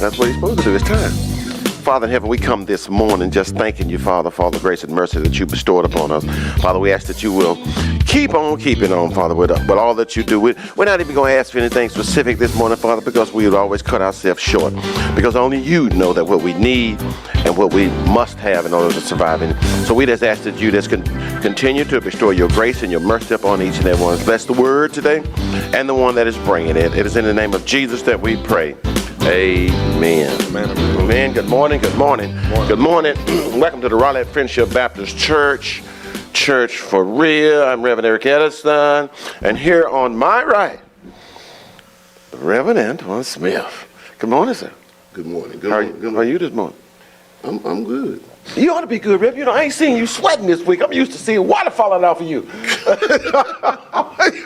That's what he's supposed to do. It's time. Father in heaven, we come this morning just thanking you, Father, for the grace and mercy that you bestowed upon us. Father, we ask that you will keep on keeping on, Father, with all that you do. We're not even going to ask for anything specific this morning, Father, because we would always cut ourselves short. Because only you know that what we need and what we must have in order to survive. So we just ask that you just continue to bestow your grace and your mercy upon each and every one. Bless the word today and the one that is bringing it. It is in the name of Jesus that we pray. Amen. Amen. Good morning. Good morning. Good morning. Welcome to the Rowlett Friendship Baptist Church. Church for real. I'm Reverend Eric Edison. And here on my right, Reverend Antoine Smith. Good morning, sir. Good morning. How are you this morning? I'm good. You ought to be good, Rev. You know, I ain't seen you sweating this week. I'm used to seeing water falling off of you.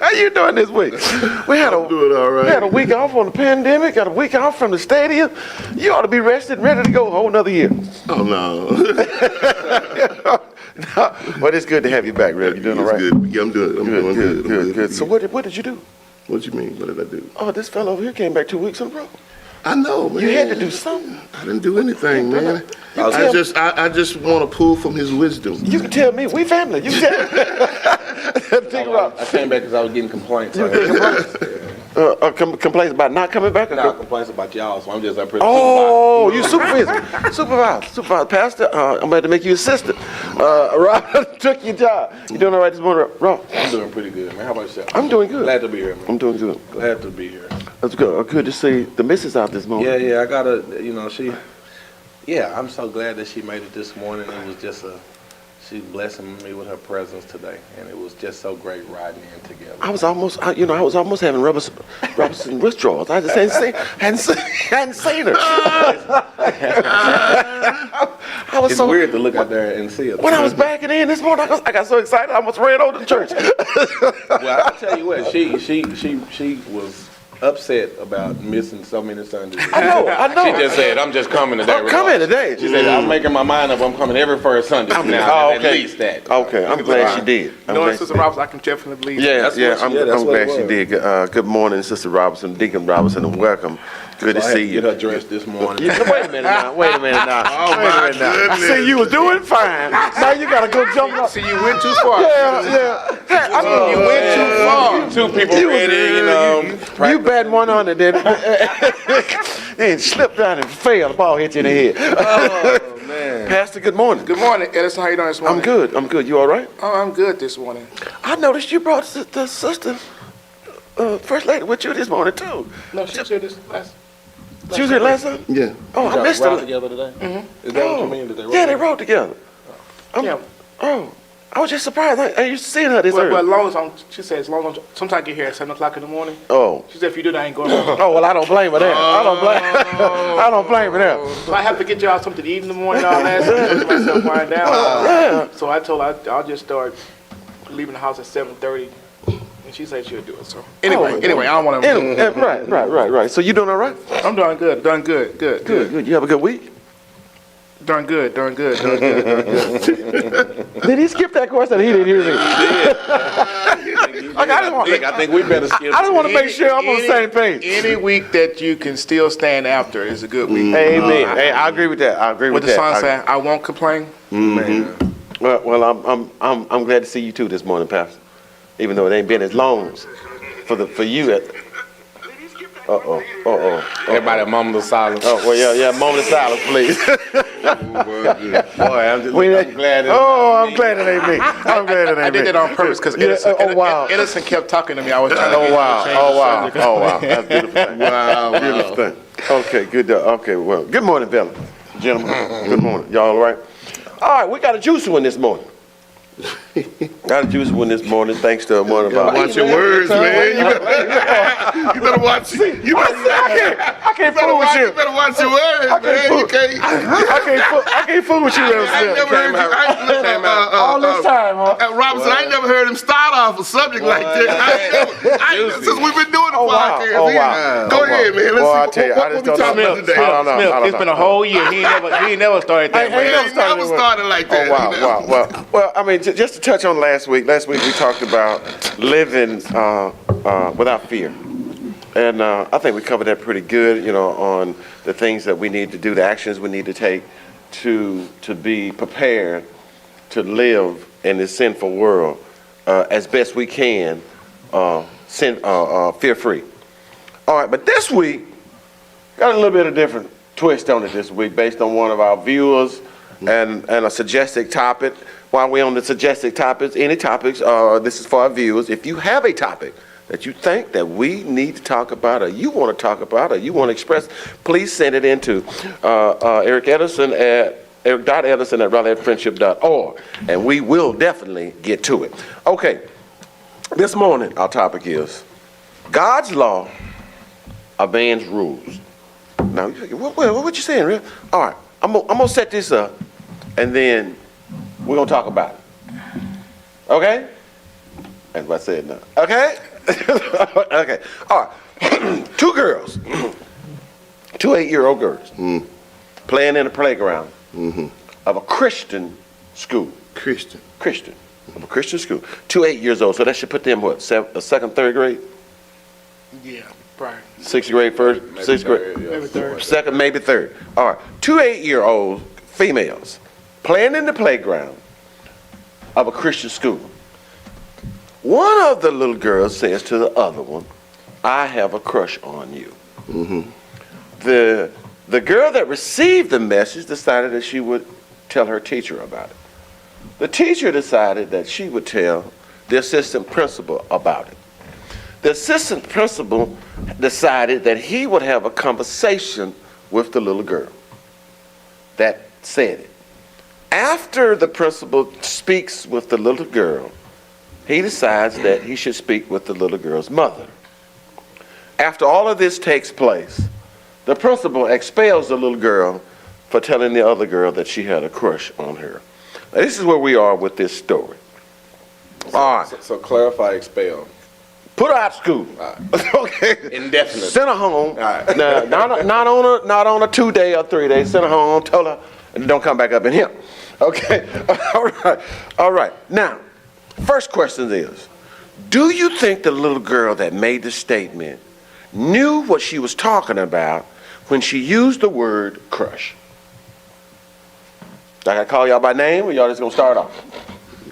How you doing this week? I'm doing all right. We had a week off on the pandemic, got a week off from the stadium. You ought to be rested and ready to go a whole nother year. Oh, no. Well, it's good to have you back, Rev. You doing all right? Good. Yeah, I'm doing Good. So what did you do? What you mean? What did I do? Oh, this fellow over here came back 2 weeks in a row. I know, man. You had to do something. I didn't do anything, man. I just want to pull from his wisdom. You can tell me. We family. You can tell me. I came back because I was getting complaints. Complaints about not coming back? No, complaints about y'all, so I'm just up here. Oh, you supervisor. Pastor, I'm about to make you assistant. Rob took your job. You doing all right this morning, Rob? I'm doing pretty good, man. How about yourself? I'm doing good. Glad to be here, man. I'm doing good. Glad to be here. That's good. Good to see the missus out this morning. Yeah, I got I'm so glad that she made it this morning. It was just she's blessing me with her presence today, and it was just so great riding in together. I was almost having Robinson withdrawals. I just hadn't seen her. It's weird to look out there and see her. When I was backing in this morning, I got so excited I almost ran over to church. Well, I'll tell you what, she was upset about missing so many Sundays. I know. She just said, I'm just coming today. I'm coming today. She said, I'm making my mind up. I'm coming every first Sunday now. Okay. At least that. Okay, I'm glad she did. Sister Robinson, I can definitely believe that. I'm glad she did. Good morning, Sister Robinson, Deacon Robinson, and welcome. Good to see you. Get her dressed this morning. Wait a minute now. Oh, my goodness. See, you was doing fine. Now you got to go jump up. See, you went too far. Yeah. You went too far. Two people ready, You batting 100, then and slipped down and fell. The ball hit you in the head. Oh, man. Pastor, good morning. Good morning, Edison. How you doing this morning? I'm good. You all right? Oh, I'm good this morning. I noticed you brought the sister, First Lady, with you this morning, too. No, she was here this last. She was here last time? Yeah. Oh, I missed her. together today? Mm-hmm. Is that what you mean? Did they rode? Yeah, they rode together. Yeah. Oh, I was just surprised. I used to see her this But early. as long as she said, sometimes I get here at 7 o'clock in the morning. Oh. She said, if you do that, I ain't going home. Oh, well, I don't blame her there. I don't blame her there. So I have to get y'all something to eat in the morning, all that. So I get myself wind down. Yeah. So I told her I'll just start leaving the house at 7:30. And she said she'll do it. So anyway, I don't want to. Right. So you doing all right? I'm doing good. Good. You have a good week? Doing good. Did he skip that question? He didn't hear me. I think we better skip. I just want to make sure I'm on the same page. Any week that you can still stand after is a good week. Amen. Hey, I agree with that. What the song say? I won't complain. Man. Well, I'm glad to see you too this morning, Pastor. Even though it ain't been as long for you. Everybody, a moment of silence. Oh, well, yeah, moment of silence, please. Boy, I'm glad. I'm glad it ain't me. I did that on purpose because Edison kept talking to me. I was trying to change the subject. Oh, wow. That's beautiful. Wow. Beautiful thing. Okay, good. Okay, well, good morning, Bella. Gentlemen, good morning. Y'all all right? All right, we got a juicy one this morning. Thanks to one of our. Watch your words, man. You better watch. I can't fool with you. You better watch your words, man. I can't fool with you, I never heard you. all this time, huh? Robinson, I ain't never heard him start off a subject like this. Since we've been doing the podcast. Go ahead, man. Let's see. What we talking about today? Smith, it's been a whole year. He ain't never started that way. He never started like that. Oh, wow. Well, I mean, just to touch on last week we talked about living without fear. And I think we covered that pretty good, on the things that we need to do, the actions we need to take to be prepared to live in this sinful world as best we can, fear-free. All right, but this week, got a little bit of different twist on it this week based on one of our viewers and a suggested topic. While we're on the suggested topics, any topics, this is for our viewers. If you have a topic that you think that we need to talk about, or you want to talk about, or you want to express, please send it into eric.edison@rowlettfriendship.org, and we will definitely get to it. Okay, this morning our topic is God's law obeys rules. Now, what you saying, Rick? All right, I'm gonna set this up, and then we're gonna talk about it. Okay? That's what I said now. Okay? Okay. All right. Two girls, two 8-year-old girls, playing in a playground of a Christian school. Christian. Of a Christian school. 2 8 years old. So that should put them what? Second, third grade? Yeah, probably. 6th grade, first, 6th grade, Maybe third. second, maybe third. All right. 2 8-year-old females playing in the playground of a Christian school. One of the little girls says to the other one, "I have a crush on you." The girl that received the message decided that she would tell her teacher about it. The teacher decided that she would tell the assistant principal about it. The assistant principal decided that he would have a conversation with the little girl that said it. After the principal speaks with the little girl, he decides that he should speak with the little girl's mother. After all of this takes place, the principal expels the little girl for telling the other girl that she had a crush on her. Now, this is where we are with this story. All right. So clarify, expel. Put her out of school. Right. Okay. Indefinite. Send her home. All right. Now, not on a 2-day or 3-day. Send her home. Tell her, and don't come back up in here. Okay. All right. Now, first question is, do you think the little girl that made the statement knew what she was talking about when she used the word crush? I gotta call y'all by name, or y'all just gonna start off?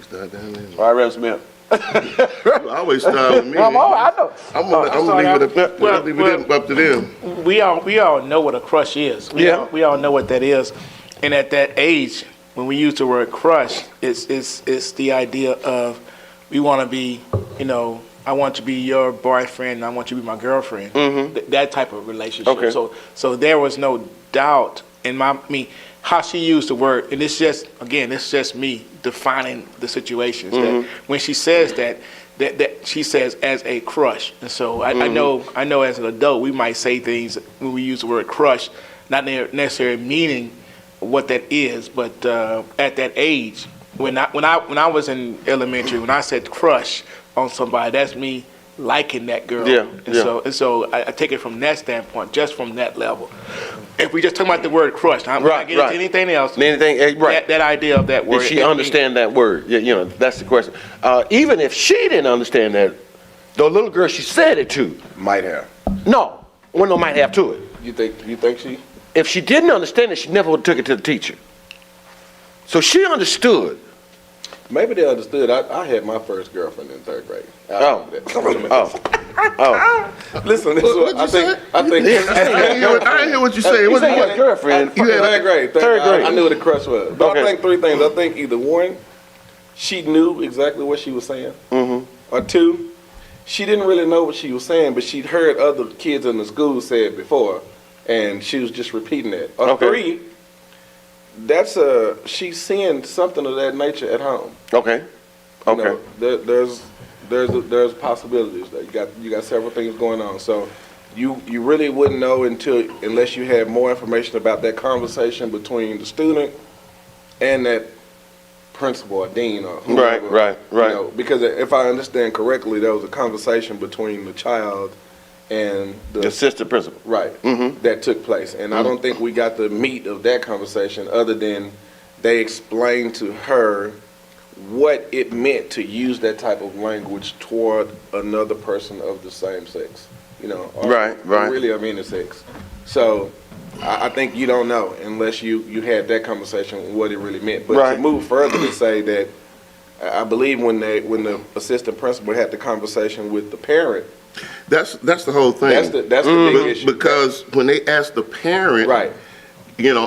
Start down there. All right, Rev Smith. You always start with me. I know. I'm gonna leave it up to them. We all know what a crush is. We all know what that is. And at that age, when we use the word crush, it's the idea of we want to be, I want to be your boyfriend, and I want you to be my girlfriend. That type of relationship. Okay. So there was no doubt in how she used the word, and it's just me defining the situations. That when she says that she says as a crush, and so I know as an adult we might say things when we use the word crush, not necessarily meaning what that is, but at that age, when I was in elementary, when I said crush on somebody, that's me liking that girl. So I take it from that standpoint, just from that level. If we just talk about the word crush, I'm not getting into anything else. That idea of that word. Did she understand that word? That's the question. Even if she didn't understand that, the little girl she said it to Might have. no might have to it. You think she? If she didn't understand it, she never would have took it to the teacher. So she understood. Maybe they understood. I had my first girlfriend in 3rd grade. Listen, I think. I didn't hear what you said. You said you had a girlfriend. You had 3rd grade. 3rd grade. I knew what a crush was. But Okay. I think 3 things. I think either 1, she knew exactly what she was saying. Or 2, she didn't really know what she was saying, but she'd heard other kids in the school say it before, and she was just repeating it. Or 3, she's seeing something of that nature at home. Okay. There's possibilities. You got several things going on. So you really wouldn't know unless you had more information about that conversation between the student and that principal or dean or whoever. Right. Because if I understand correctly, there was a conversation between the child and the assistant principal. Right. That took place. And I don't think we got the meat of that conversation other than they explained to her what it meant to use that type of language toward another person of the same sex. Or really of intersex. So I think you don't know unless you had that conversation what it really meant. But to move further to say that I believe when the assistant principal had the conversation with the parent, that's the whole thing. That's the big issue. Because when they asked the parent,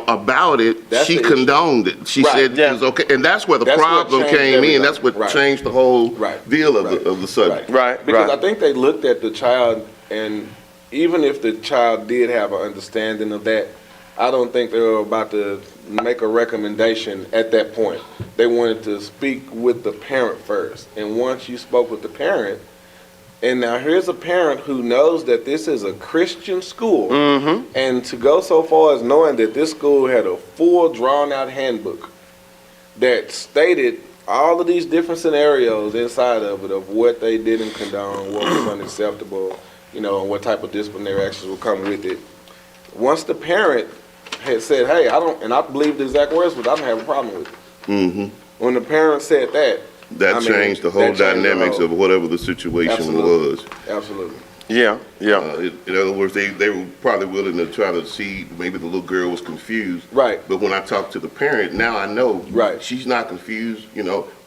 about it, she condoned it. She said it was okay, and that's where the problem came in. That's what changed the whole deal of the subject. Because I think they looked at the child, and even if the child did have an understanding of that, I don't think they were about to make a recommendation at that point. They wanted to speak with the parent first, and once you spoke with the parent. And now here's a parent who knows that this is a Christian school, and to go so far as knowing that this school had a full drawn-out handbook that stated all of these different scenarios inside of it of what they didn't condone, what was unacceptable, and what type of disciplinary actions would come with it. Once the parent had said, "Hey, I don't," and I believe the exact words, but I don't have a problem with it. When the parent said that. That changed the whole dynamics of whatever the situation was. Absolutely. Yeah. In other words, they were probably willing to try to see maybe the little girl was confused. Right. But when I talked to the parent, now I know she's not confused.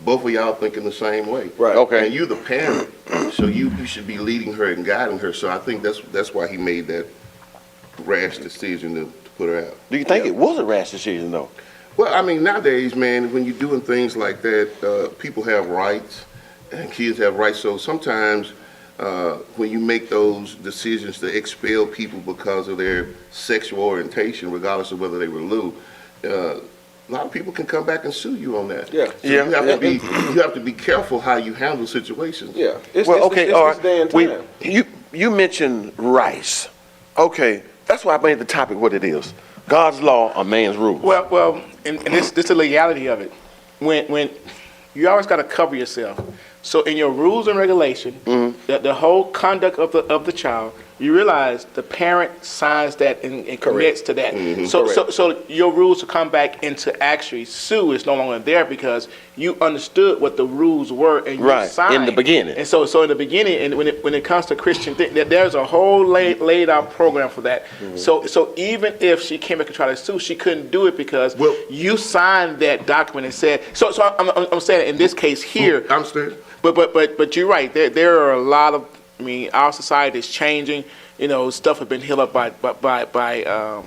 Both of y'all thinking the same way. Right. Okay. And you the parent, so you should be leading her and guiding her. So I think that's why he made that rash decision to put her out. Do you think it was a rash decision, though? Well, I mean, nowadays, man, when you're doing things like that, people have rights, and kids have rights. So sometimes when you make those decisions to expel people because of their sexual orientation, regardless of whether they were little, a lot of people can come back and sue you on that. Yeah. So you have to be careful how you handle situations. Yeah. It's day and time. You mentioned rights. Okay, that's why I made the topic what it is. God's law or man's rule. Well, and this is the legality of it. When you always got to cover yourself. So in your rules and regulation, the whole conduct of the child, you realize the parent signs that and commits to that. So your rules to come back into actually sue is no longer there because you understood what the rules were and you signed in the beginning. And so in the beginning, and when it comes to Christian thing, there's a whole laid out program for that. So even if she came back and tried to sue, she couldn't do it because you signed that document and said. So I'm saying in this case here. I'm saying. But you're right. There are a lot of. I mean, our society is changing. Stuff has been held up by the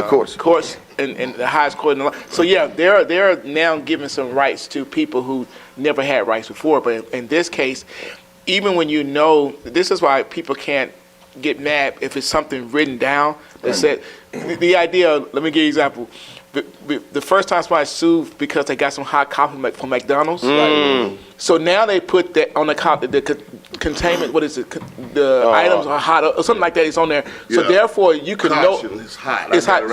courts and the highest court. So yeah, they're now giving some rights to people who never had rights before. But in this case, even when this is why people can't get mad if it's something written down that said the idea. Let me give you an example. The first time somebody sued because they got some hot coffee from McDonald's. So now they put that on the containment. What is it? The items are hot or something like that. It's on there. So therefore, you can know it's hot. It's hot.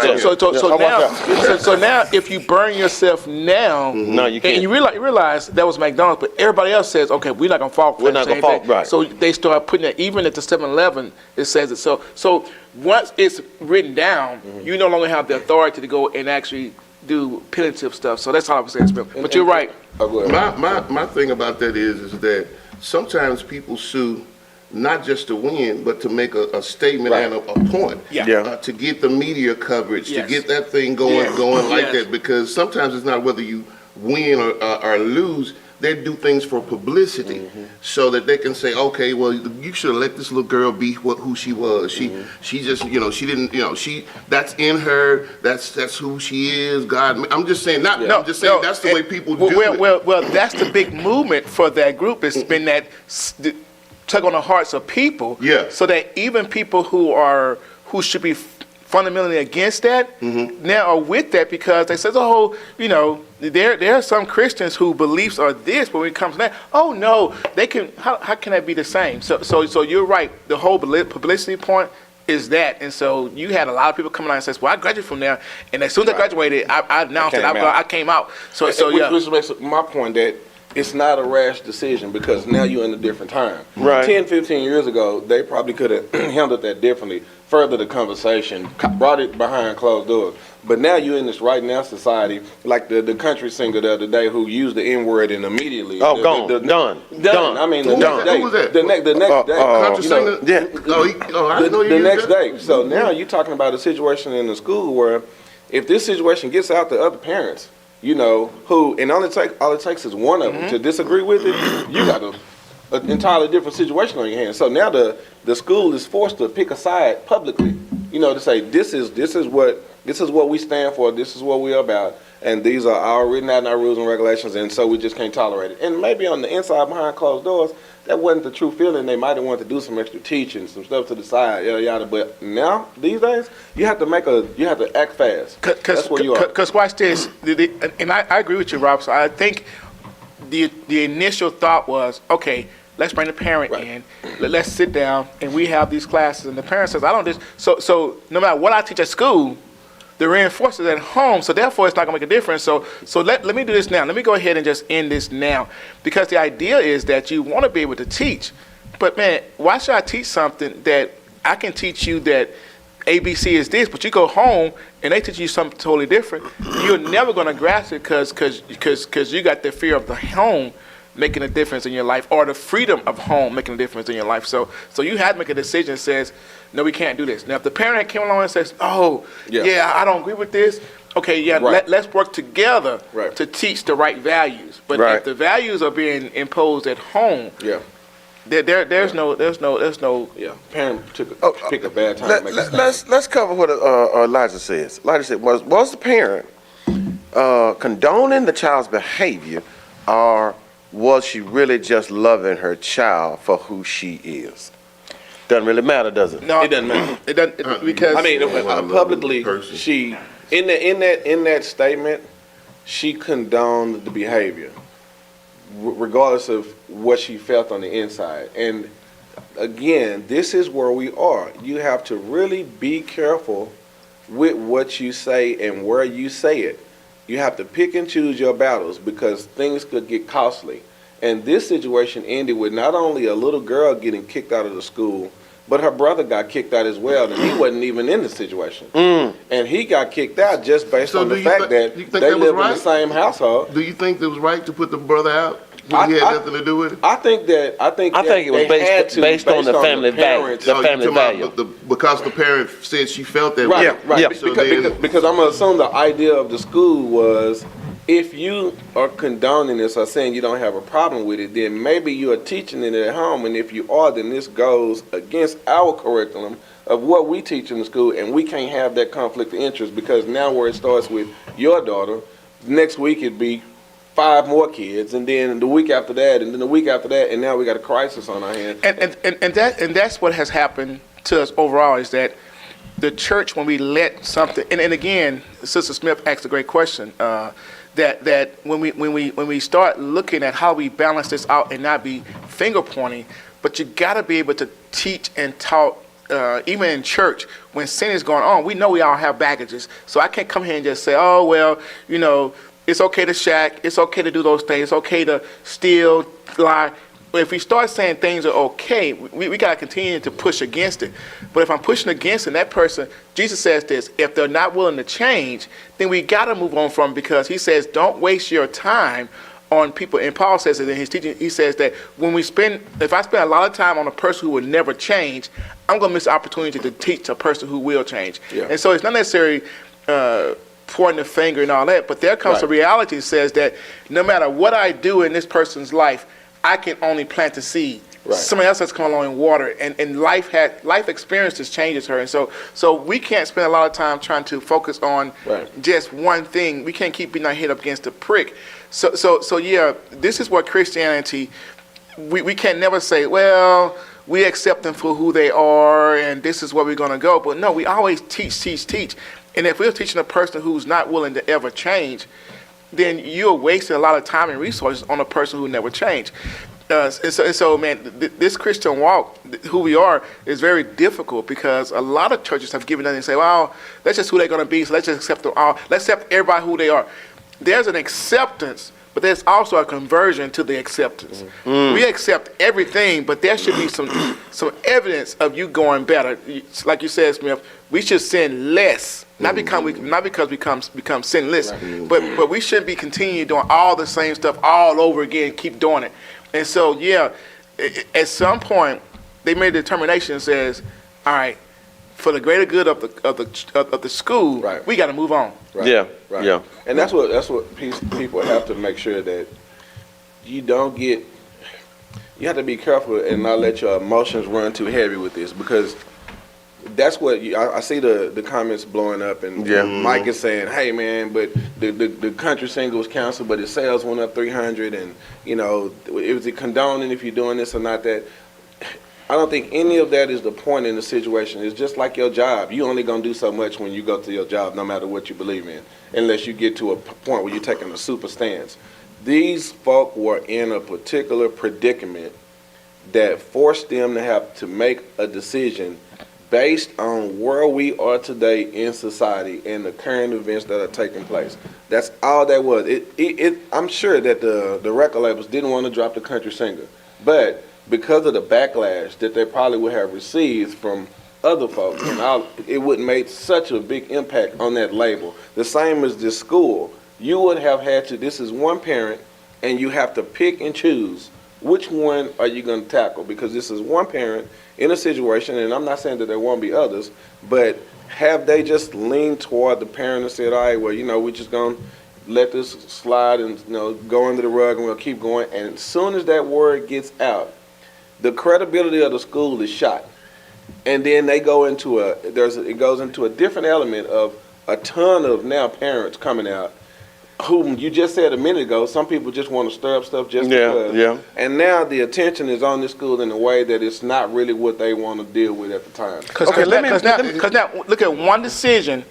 So now, if you burn yourself now, no, you can't. And you realize that was McDonald's, but everybody else says, okay, we're not gonna fall for the same thing. Right. So they start putting it. Even at the 7-Eleven, it says it. So once it's written down, you no longer have the authority to go and actually do punitive stuff. So that's all I was saying. But you're right. My thing about that is that sometimes people sue not just to win, but to make a statement and a point. To get the media coverage, to get that thing going like that. Because sometimes it's not whether you win or lose. They do things for publicity, so that they can say, okay, well, you should have let this little girl be who she was. She just, she didn't, that's in her. That's who she is. God, I'm just saying, I'm just saying that's the way people do it. Well, that's the big movement for that group. It's been that tug on the hearts of people. So that even people who should be fundamentally against that now are with that because they say, there are some Christians whose beliefs are this, but when it comes to that, oh no, they can. How can that be the same? So you're right. The whole publicity point is that, and so you had a lot of people coming out and says, well, I graduated from there, and as soon as I graduated, I announced that I came out. Which makes my point that it's not a rash decision because now you're in a different time. 10, 15 years ago, they probably could have handled that differently, furthered the conversation, brought it behind closed doors. But now you're in this right now society, like the country singer the other day who used the N-word and immediately. Done. I mean, the next day. Who was that? The next day. Country singer? Yeah. I didn't know you The used next that. day. So now you're talking about a situation in the school where if this situation gets out to other parents, who, and all it takes is one of them to disagree with it, you got an entirely different situation on your hands. So now the school is forced to pick a side publicly, to say this is what we stand for, this is what we're about, and these are all written out in our rules and regulations, and so we just can't tolerate it. And maybe on the inside, behind closed doors, that wasn't the true feeling. They might have wanted to do some extra teaching, some stuff to the side, yada yada. But now, these days, you have to act fast. That's where you are. Because watch this, and I agree with you, Rob. So I think the initial thought was, okay, let's bring the parent in. Let's sit down and we have these classes. And the parent says, I don't just so no matter what I teach at school, the reinforcers at home. So therefore, it's not gonna make a difference. So let me do this now. Let me go ahead and just end this now, because the idea is that you want to be able to teach. But man, why should I teach something that I can teach you that ABC is this, but you go home and they teach you something totally different? You're never gonna grasp it because you got the fear of the home making a difference in your life, or the freedom of home making a difference in your life. So you had to make a decision that says, no, we can't do this. Now, if the parent came along and says, oh, yeah, I don't agree with this, okay, let's work together to teach the right values. But if the values are being imposed at home, there's no. Parent pick a bad time to make a stand. Let's cover what Elijah says. Elijah said, was the parent condoning the child's behavior, or was she really just loving her child for who she is? Doesn't really matter, does it? No, It doesn't matter. It doesn't, because I mean, publicly, she in that statement, she condoned the behavior, regardless of what she felt on the inside. And again, this is where we are. You have to really be careful with what you say and where you say it. You have to pick and choose your battles, because things could get costly. And this situation ended with not only a little girl getting kicked out of the school, but her brother got kicked out as well, and he wasn't even in the situation. And he got kicked out just based on the fact that they live in the same household. Do you think it was right to put the brother out when he had nothing to do with it? I think it was based on the family value. Because the parent said she felt that way. Right. Because I'm going to assume the idea of the school was, if you are condoning this or saying you don't have a problem with it, then maybe you are teaching it at home. And if you are, then this goes against our curriculum of what we teach in the school, and we can't have that conflict of interest, because now where it starts with your daughter, next week it'd be 5 more kids, and then the week after that, and then the week after that, and now we got a crisis on our hands. And that's what has happened to us overall, is that the church, when we let something, and again, Sister Smith asked a great question, that when we start looking at how we balance this out and not be finger pointing, but you got to be able to teach and talk, even in church, when sin is going on. We know we all have baggages, so I can't come here and just say, oh, well, it's okay to shack, it's okay to do those things, it's okay to steal, lie. But if we start saying things are okay, we got to continue to push against it. But if I'm pushing against it, that person, Jesus says this, if they're not willing to change, then we got to move on from them, because he says, don't waste your time on people. And Paul says it in his teaching. He says that if I spend a lot of time on a person who will never change, I'm going to miss the opportunity to teach a person who will change. Yeah. And so it's not necessarily pointing the finger and all that, but there comes a reality that says that no matter what I do in this person's life, I can only plant the seed. Somebody else has come along and water, and life experiences changes her. And so we can't spend a lot of time trying to focus on just one thing. We can't keep beating our head up against the prick. So yeah, this is what Christianity, we can never say, well, we accept them for who they are, and this is where we're going to go. But no, we always teach. And if we're teaching a person who's not willing to ever change, then you're wasting a lot of time and resources on a person who never changed. And so, man, this Christian walk, who we are, is very difficult, because a lot of churches have given up and say, well, that's just who they're going to be, so let's just accept them all. Let's accept everybody who they are. There's an acceptance, but there's also a conversion to the acceptance. We accept everything, but there should be some evidence of you going better. Like you said, Smith, we should sin less, not because we become sinless, but we shouldn't be continuing doing all the same stuff all over again, keep doing it. And so, yeah, at some point, they made a determination that says, all right, for the greater good of the school, we got to move on. Yeah. And that's what people have to make sure that you don't get. You have to be careful and not let your emotions run too heavy with this, because that's what I see the comments blowing up, and Mike is saying, "Hey man, but the country singles canceled, but its sales went up 300, and was it condoning if you're doing this or not that." I don't think any of that is the point in the situation. It's just like your job. You only gonna do so much when you go to your job, no matter what you believe in, unless you get to a point where you're taking a super stance. These folk were in a particular predicament that forced them to have to make a decision based on where we are today in society and the current events that are taking place. That's all that was. I'm sure that the record labels didn't want to drop the country singer, but because of the backlash that they probably would have received from other folks, and it wouldn't make such a big impact on that label. The same as this school. You would have had to, this is one parent, and you have to pick and choose which one are you going to tackle, because this is one parent in a situation, and I'm not saying that there won't be others, but have they just leaned toward the parent and said, all right, well, we're just going to let this slide and go under the rug and we'll keep going. And as soon as that word gets out, the credibility of the school is shot, and then they go into it goes into a different element of a ton of now parents coming out, whom you just said a minute ago, some people just want to stir up stuff just because. And now the attention is on the school in a way that it's not really what they want to deal with at the time. Because now look at one decision.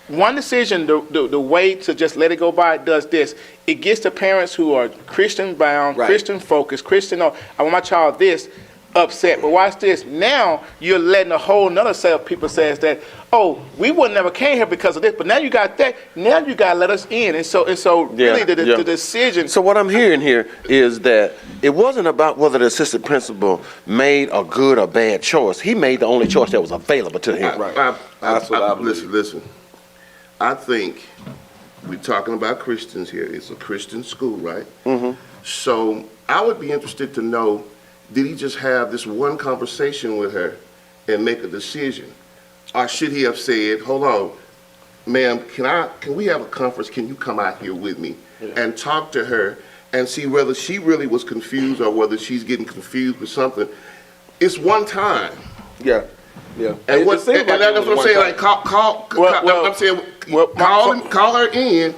The way to just let it go by does this. It gets the parents who are Christian bound, Christian focused, Christian, I want my child this, upset. But watch this. Now you're letting a whole nother set of people says that, oh, we would never came here because of this, but now you got that. Now you got to let us in. And so really the decision. So what I'm hearing here is that it wasn't about whether the assistant principal made a good or bad choice. He made the only choice that was available to him. Listen. I think we're talking about Christians here. It's a Christian school, right? So I would be interested to know, did he just have this one conversation with her and make a decision? Or should he have said, hold on, ma'am, can we have a conference? Can you come out here with me and talk to her and see whether she really was confused or whether she's getting confused with something? It's one time. Yeah. And that's what I'm saying. Like, call her in,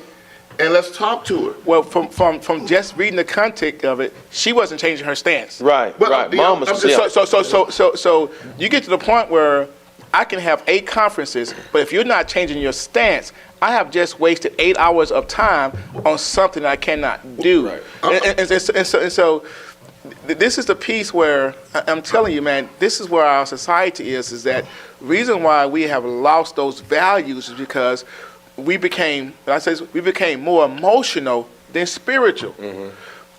and let's talk to her. Well, from just reading the context of it, she wasn't changing her stance. Right. Mom was. So you get to the point where I can have 8 conferences, but if you're not changing your stance, I have just wasted 8 hours of time on something that I cannot do. Right. And so this is the piece where I'm telling you, man, this is where our society is that reason why we have lost those values is because we became more emotional than spiritual.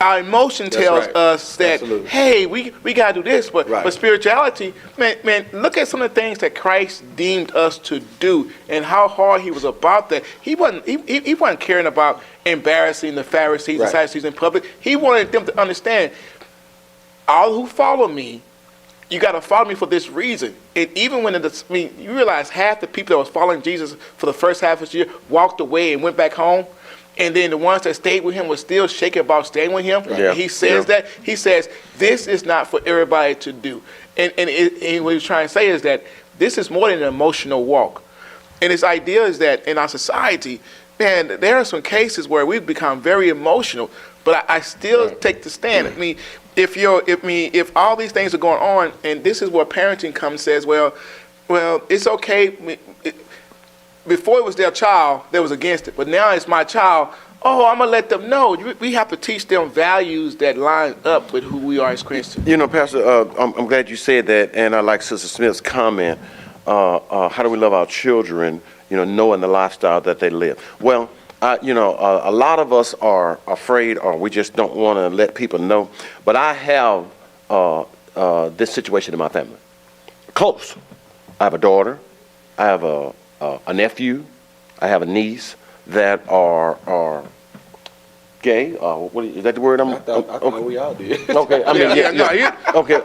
Our emotion tells us that, hey, we got to do this, but spirituality, man, look at some of the things that Christ deemed us to do and how hard he was about that. He wasn't caring about embarrassing the Pharisees and Sadducees in public. He wanted them to understand, all who follow me, you got to follow me for this reason. And even when you realize half the people that was following Jesus for the first half of the year walked away and went back home, and then the ones that stayed with him were still shaking about staying with him. And he says that. He says, this is not for everybody to do. And what he's trying to say is that this is more than an emotional walk. And his idea is that in our society, man, there are some cases where we've become very emotional, but I still take the stand. I mean, if all these things are going on, and this is where parenting comes and says, well, it's okay. Before it was their child, they was against it, but now it's my child. Oh, I'm gonna let them know. We have to teach them values that line up with who we are as Christians. Pastor, I'm glad you said that, and I like Sister Smith's comment. How do we love our children? Knowing the lifestyle that they live. Well, A lot of us are afraid, or we just don't want to let people know. But I have this situation in my family. Close. I have a daughter. I have a nephew. I have a niece that are gay. Is that the word? I thought we all did. Okay, I mean, yeah. Okay,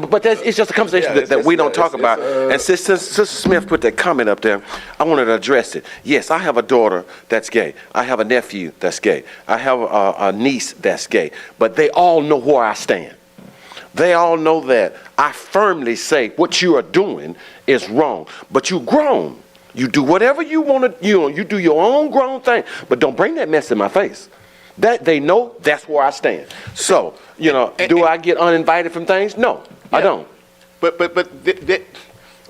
but it's just a conversation that we don't talk about. And since Sister Smith put that comment up there, I wanted to address it. Yes, I have a daughter that's gay. I have a nephew that's gay. I have a niece that's gay. But they all know where I stand. They all know that I firmly say what you are doing is wrong. But you're grown. You do whatever you want to. You do your own grown thing. But don't bring that mess in my face. That they know that's where I stand. So, do I get uninvited from things? No, I don't. But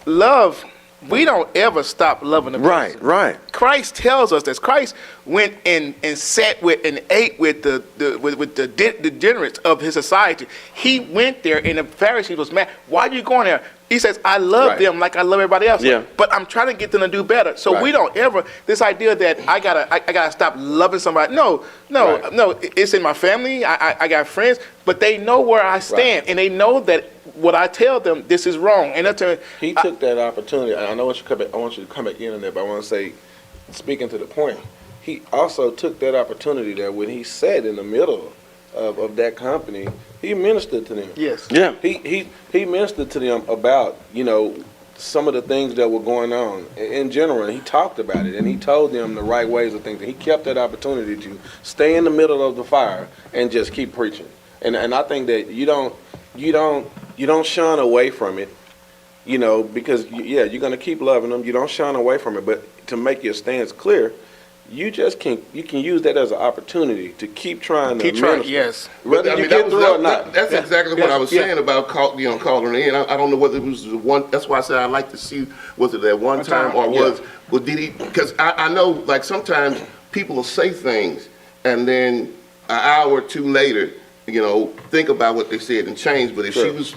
love, we don't ever stop loving the person. Right. Christ tells us this. Christ went and sat with and ate with the degenerates of his society. He went there, and the Pharisees was mad. Why are you going there? He says, I love them like I love everybody else. Yeah. But I'm trying to get them to do better. So we don't ever, this idea that I gotta stop loving somebody. No, it's in my family. I got friends, but they know where I stand, and they know that what I tell them, this is wrong. And he took that opportunity. I want you to come back in on that, but I want to say, speaking to the point, he also took that opportunity that when he sat in the middle of that company, he ministered to them. Yes. Yeah. He ministered to them about, some of the things that were going on in general. And he talked about it, and he told them the right ways of thinking. He kept that opportunity to stay in the middle of the fire and just keep preaching. And I think that you don't shun away from it, because you're going to keep loving them. You don't shun away from it, but to make your stance clear, you can use that as an opportunity to keep trying to minister. Yes. Whether you get through or not. That's exactly what I was saying about calling in. I don't know whether it was the one. That's why I said I'd like to see, was it that one time or did he? Because I know, like, sometimes people will say things and then an hour or two later, think about what they said and change. But if she was,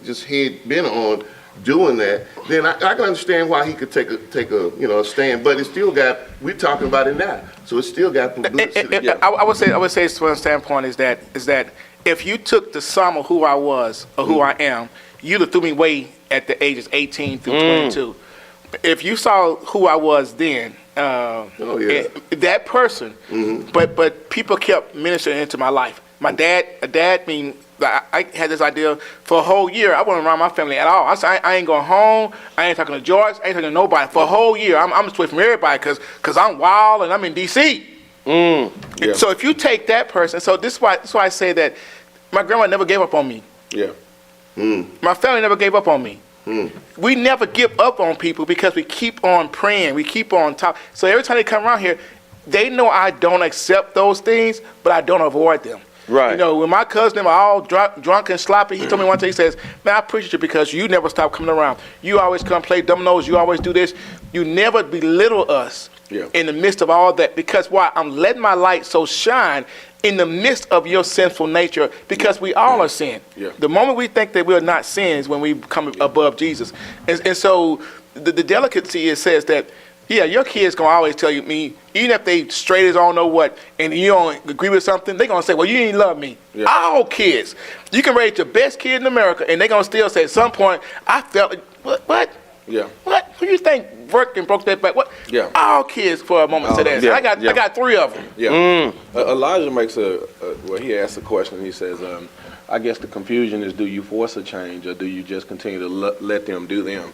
just head bent on doing that, then I can understand why he could take a stand. But it's still we're talking about it now, so it's still got publicity. I would say from a standpoint is that if you took the sum of who I was or who I am, you'd have threw me away at the ages 18 through 22. If you saw who I was then, that person, but people kept ministering into my life. My dad, I had this idea for a whole year. I wasn't around my family at all. I said, I ain't going home. I ain't talking to George. I ain't talking to nobody. For a whole year, I'm just away from everybody because I'm wild and I'm in D.C. So if you take that person, so this is why I say that my grandma never gave up on me. Yeah. My family never gave up on me. We never give up on people because we keep on praying. We keep on talking. So every time they come around here, they know I don't accept those things, but I don't avoid them. Right. When my cousin and I all drunk and sloppy, he told me one day, he says, man, I appreciate you because you never stop coming around. You always come play dominoes. You always do this. You never belittle us in the midst of all that. Because why? I'm letting my light so shine in the midst of your sinful nature because we all are sin. Yeah. The moment we think that we're not sin is when we come above Jesus. And so the delicacy says that, your kids gonna always tell you me, even if they straight as I don't know what, and you don't agree with something, they gonna say, well, you ain't love me. Yeah. All kids. You can raise the best kid in America, and they gonna still say at some point, I felt like, what? Yeah. What? Who you think worked and broke that back? What? Yeah. All kids for a moment say that. I got 3 of them. Yeah. Elijah makes he asks a question. He says, I guess the confusion is, do you force a change or do you just continue to let them do them?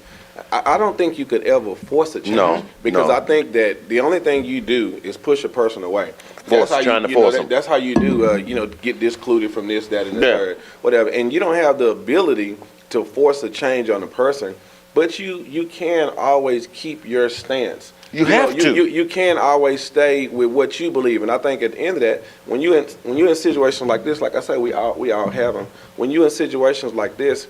I don't think you could ever force a change. Because I think that the only thing you do is push a person away. That's how you do, get discluded from this, that, and the third, whatever. And you don't have the ability to force a change on a person, but you can always keep your stance. You have to. You can always stay with what you believe, and I think at the end of that, when you're in situations like this, like I say, we all have them. When you're in situations like this,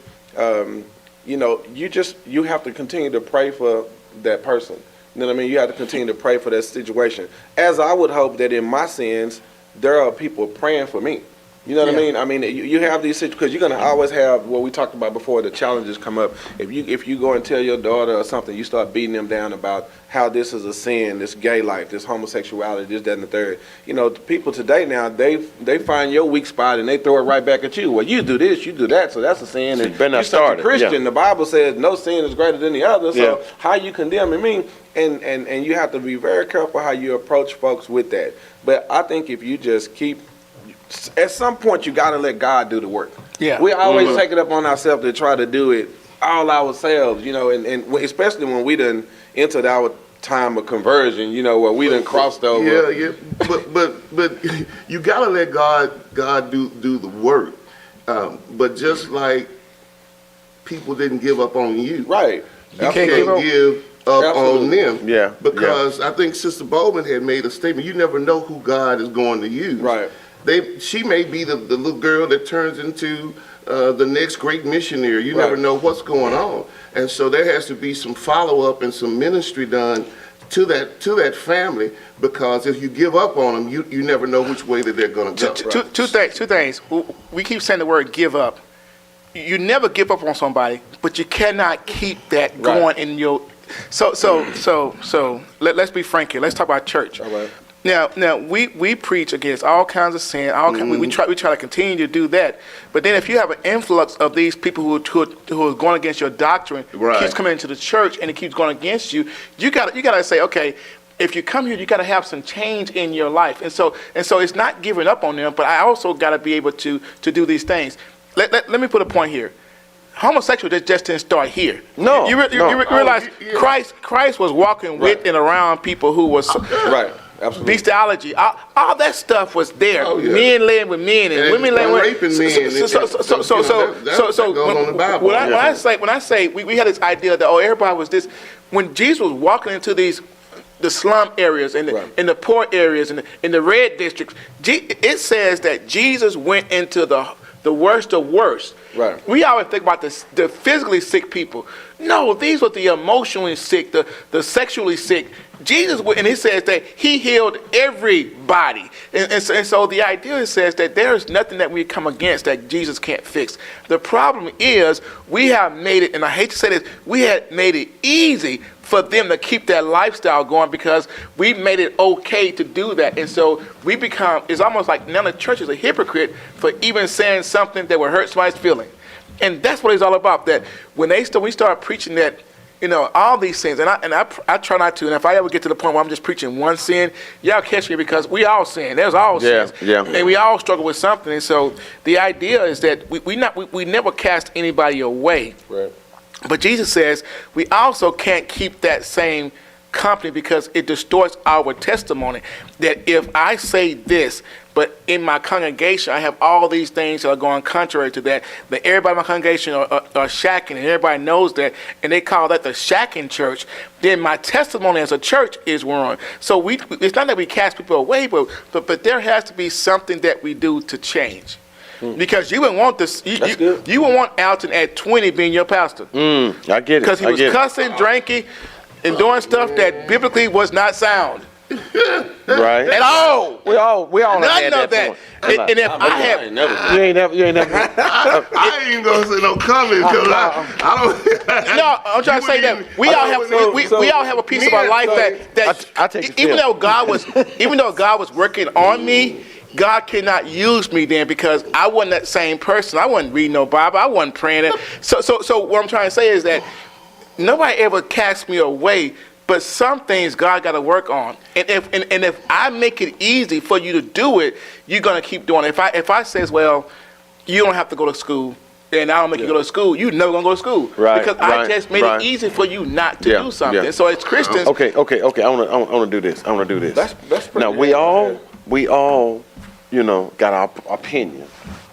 you have to continue to pray for that person. You know what I mean? You have to continue to pray for that situation. As I would hope that in my sins, there are people praying for me. You know what I mean? I mean, you have these situations because you're gonna always have what we talked about before. The challenges come up. If you go and tell your daughter or something, you start beating them down about how this is a sin, this gay life, this homosexuality, this, that, and the third. You know, the people today now they find your weak spot and they throw it right back at you. Well, you do this, you do that, so that's a sin. And better not you're start such a Christian. The Bible says no sin is greater than the other. So how you condemn me? And you have to be very careful how you approach folks with that. But I think if you just keep, at some point you got to let God do the work. Yeah, we always take it up on ourselves to try to do it all ourselves, you know, and especially when we done entered our time of conversion, you know, where we done crossed over. Yeah, but you got to let God do the work. But just like people didn't give up on you, right? You can't give up on them. Yeah. Because I think Sister Bowman had made a statement. You never know who God is going to use. Right. She may be the little girl that turns into the next great missionary. You never know what's going on, and so there has to be some follow up and some ministry done to that family, because if you give up on them, you never know which way that they're going to go. Two things. We keep saying the word give up. You never give up on somebody, but you cannot keep that going in your. So let's be frank here. Let's talk about church. All right. Now we preach against all kinds of sin. We try to continue to do that. But then if you have an influx of these people who are going against your doctrine, keeps coming into the church and it keeps going against you, you gotta say, okay, if you come here, you gotta have some change in your life. And so it's not giving up on them, but I also gotta be able to do these things. Let me put a point here. Homosexual just didn't start here. No, you realize Christ was walking with and around people who was right. Absolutely. Bestiality, all that stuff was there. Men laying with men and women laying with raping men. So when I say we had this idea that everybody was this, when Jesus was walking into the slum areas and in the poor areas and in the red districts, it says that Jesus went into the worst of worst. Right. We always think about the physically sick people. No, these were the emotionally sick, the sexually sick. Jesus, and it says that he healed everybody. And so the idea says that there is nothing that we come against that Jesus can't fix. The problem is we have made it, and I hate to say this, we had made it easy for them to keep that lifestyle going because we made it okay to do that. And so it's almost like now the church is a hypocrite for even saying something that would hurt somebody's feeling. And that's what it's all about, that when we start preaching that, you know, all these things, and I try not to, and if I ever get to the point where I'm just preaching one sin, y'all catch me, because we all sin. There's all sins. And we all struggle with something. And so the idea is that we never cast anybody away. Right. But Jesus says we also can't keep that same company because it distorts our testimony. That if I say this, but in my congregation I have all these things that are going contrary to that everybody in my congregation are shacking, and everybody knows that, and they call that the shacking church, then my testimony as a church is ruined. So it's not that we cast people away, but there has to be something that we do to change. Because you wouldn't want this. You would want Alton at 20 being your pastor. I get it. Because he was cussing, drinking, and doing stuff that biblically was not sound. Right. At all. We all None had of that. And if I have, you ain't never. I ain't even gonna say no comment because I don't. No, I'm trying to say that we all have a piece of our life that I take even though God was working on me, God cannot use me then because I wasn't that same person. I wasn't reading no Bible. I wasn't praying it. So what I'm trying to say is that nobody ever cast me away, but some things God got to work on. And if I make it easy for you to do it, you're gonna keep doing it. If I says, well, you don't have to go to school, and I don't make you go to school, you're never gonna go to school. Right. Because I just made it easy for you not to do something. Yeah. So as Christians, Okay. I wanna do this. That's pretty Now we all, you know, got our opinion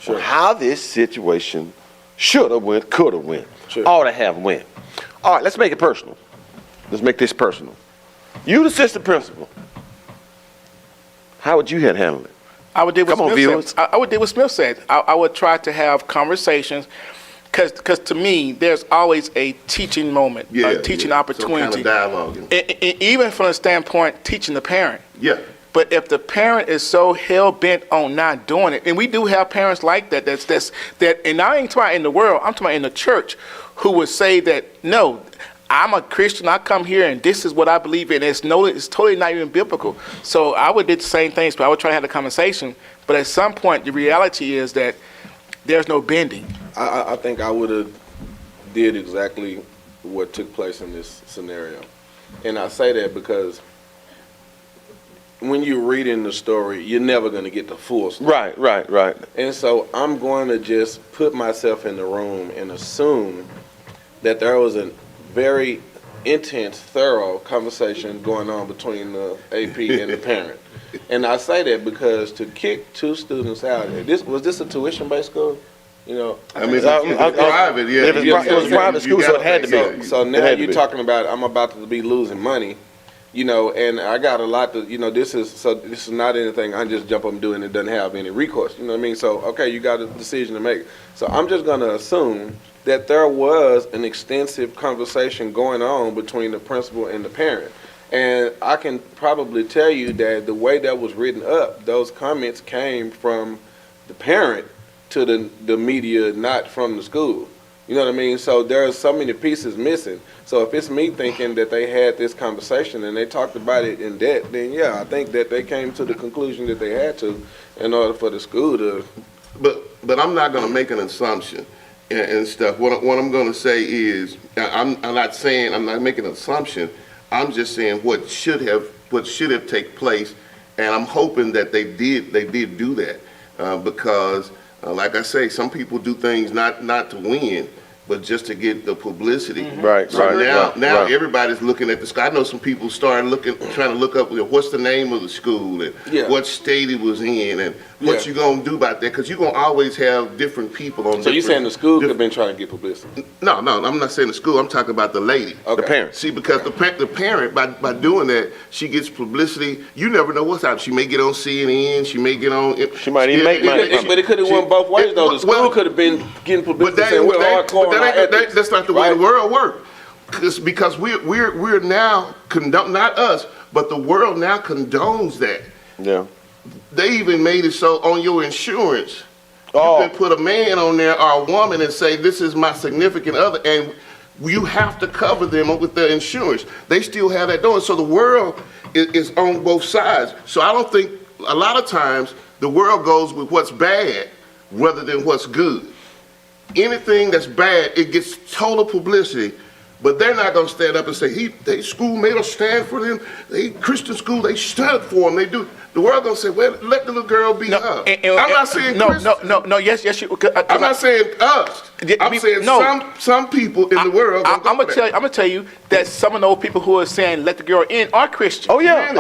on how this situation should have went, could have went, ought to have went. All right, let's make it personal. Let's make this personal. You, the assistant principal, how would you have handled it? I would do what Smith said. I would do what Smith said. I would try to have conversations, because to me, there's always a teaching moment, a teaching opportunity. Some kind of dialogue. Even from the standpoint teaching the parent. Yeah. But if the parent is so hell bent on not doing it, and we do have parents like that, and I ain't talking about in the world, I'm talking about in the church, who would say that, no, I'm a Christian, I come here and this is what I believe in. It's totally not even biblical. So I would do the same things, but I would try to have the conversation. But at some point, the reality is that there's no bending. I think I would have did exactly what took place in this scenario. And I say that because when you're reading the story, you're never going to get the full story. Right. And so I'm going to just put myself in the room and assume that there was a very intense, thorough conversation going on between the AP and the parent. And I say that because to kick 2 students out, was this a tuition-based school? You know, I mean, it's private, yeah. It was private school, so it had to be. So now you're talking about I'm about to be losing money, you know, and I got a lot to, you know, this is not anything I just jump up and do and it doesn't have any recourse. You know what I mean? So okay, you got a decision to make. So I'm just gonna assume that there was an extensive conversation going on between the principal and the parent. And I can probably tell you that the way that was written up, those comments came from the parent to the media, not from the school. You know what I mean? So there are so many pieces missing. So if it's me thinking that they had this conversation and they talked about it in depth, then yeah, I think that they came to the conclusion that they had to in order for the school to. But I'm not going to make an assumption and stuff. What I'm going to say is, I'm not making an assumption. I'm just saying what should have taken place, and I'm hoping that they did do that because. Like I say, some people do things not to win, but just to get the publicity. Right. Now everybody's looking at the school. I know some people started trying to look up what's the name of the school and what state it was in and what you gonna do about that, because you're gonna always have different people on. So you're saying the school could have been trying to get publicity? No, I'm not saying the school. I'm talking about the lady, okay. The parent. See, because the parent by doing that, she gets publicity. You never know what's happening. She may get on CNN. She may get on. She might even make money. But it could have went both ways though. The school could have been getting publicity. That's not the way the world works. Because we're now not us, but the world now condones that. Yeah. They even made it so on your insurance, you Oh. can put a man on there or a woman and say, this is my significant other, and you have to cover them with their insurance. They still have that doing. So the world is on both sides. So I don't think, a lot of times, the world goes with what's bad rather than what's good. Anything that's bad, it gets total publicity. But they're not going to stand up and say, they school made us stand for them. They Christian school, they stood for them. They do. The world going to say, well, let the little girl be her. I'm not saying No, yes, you. I'm not saying us. I'm saying some people in the world. I'm gonna tell you that some of those people who are saying let the girl in are Christian. Oh yeah.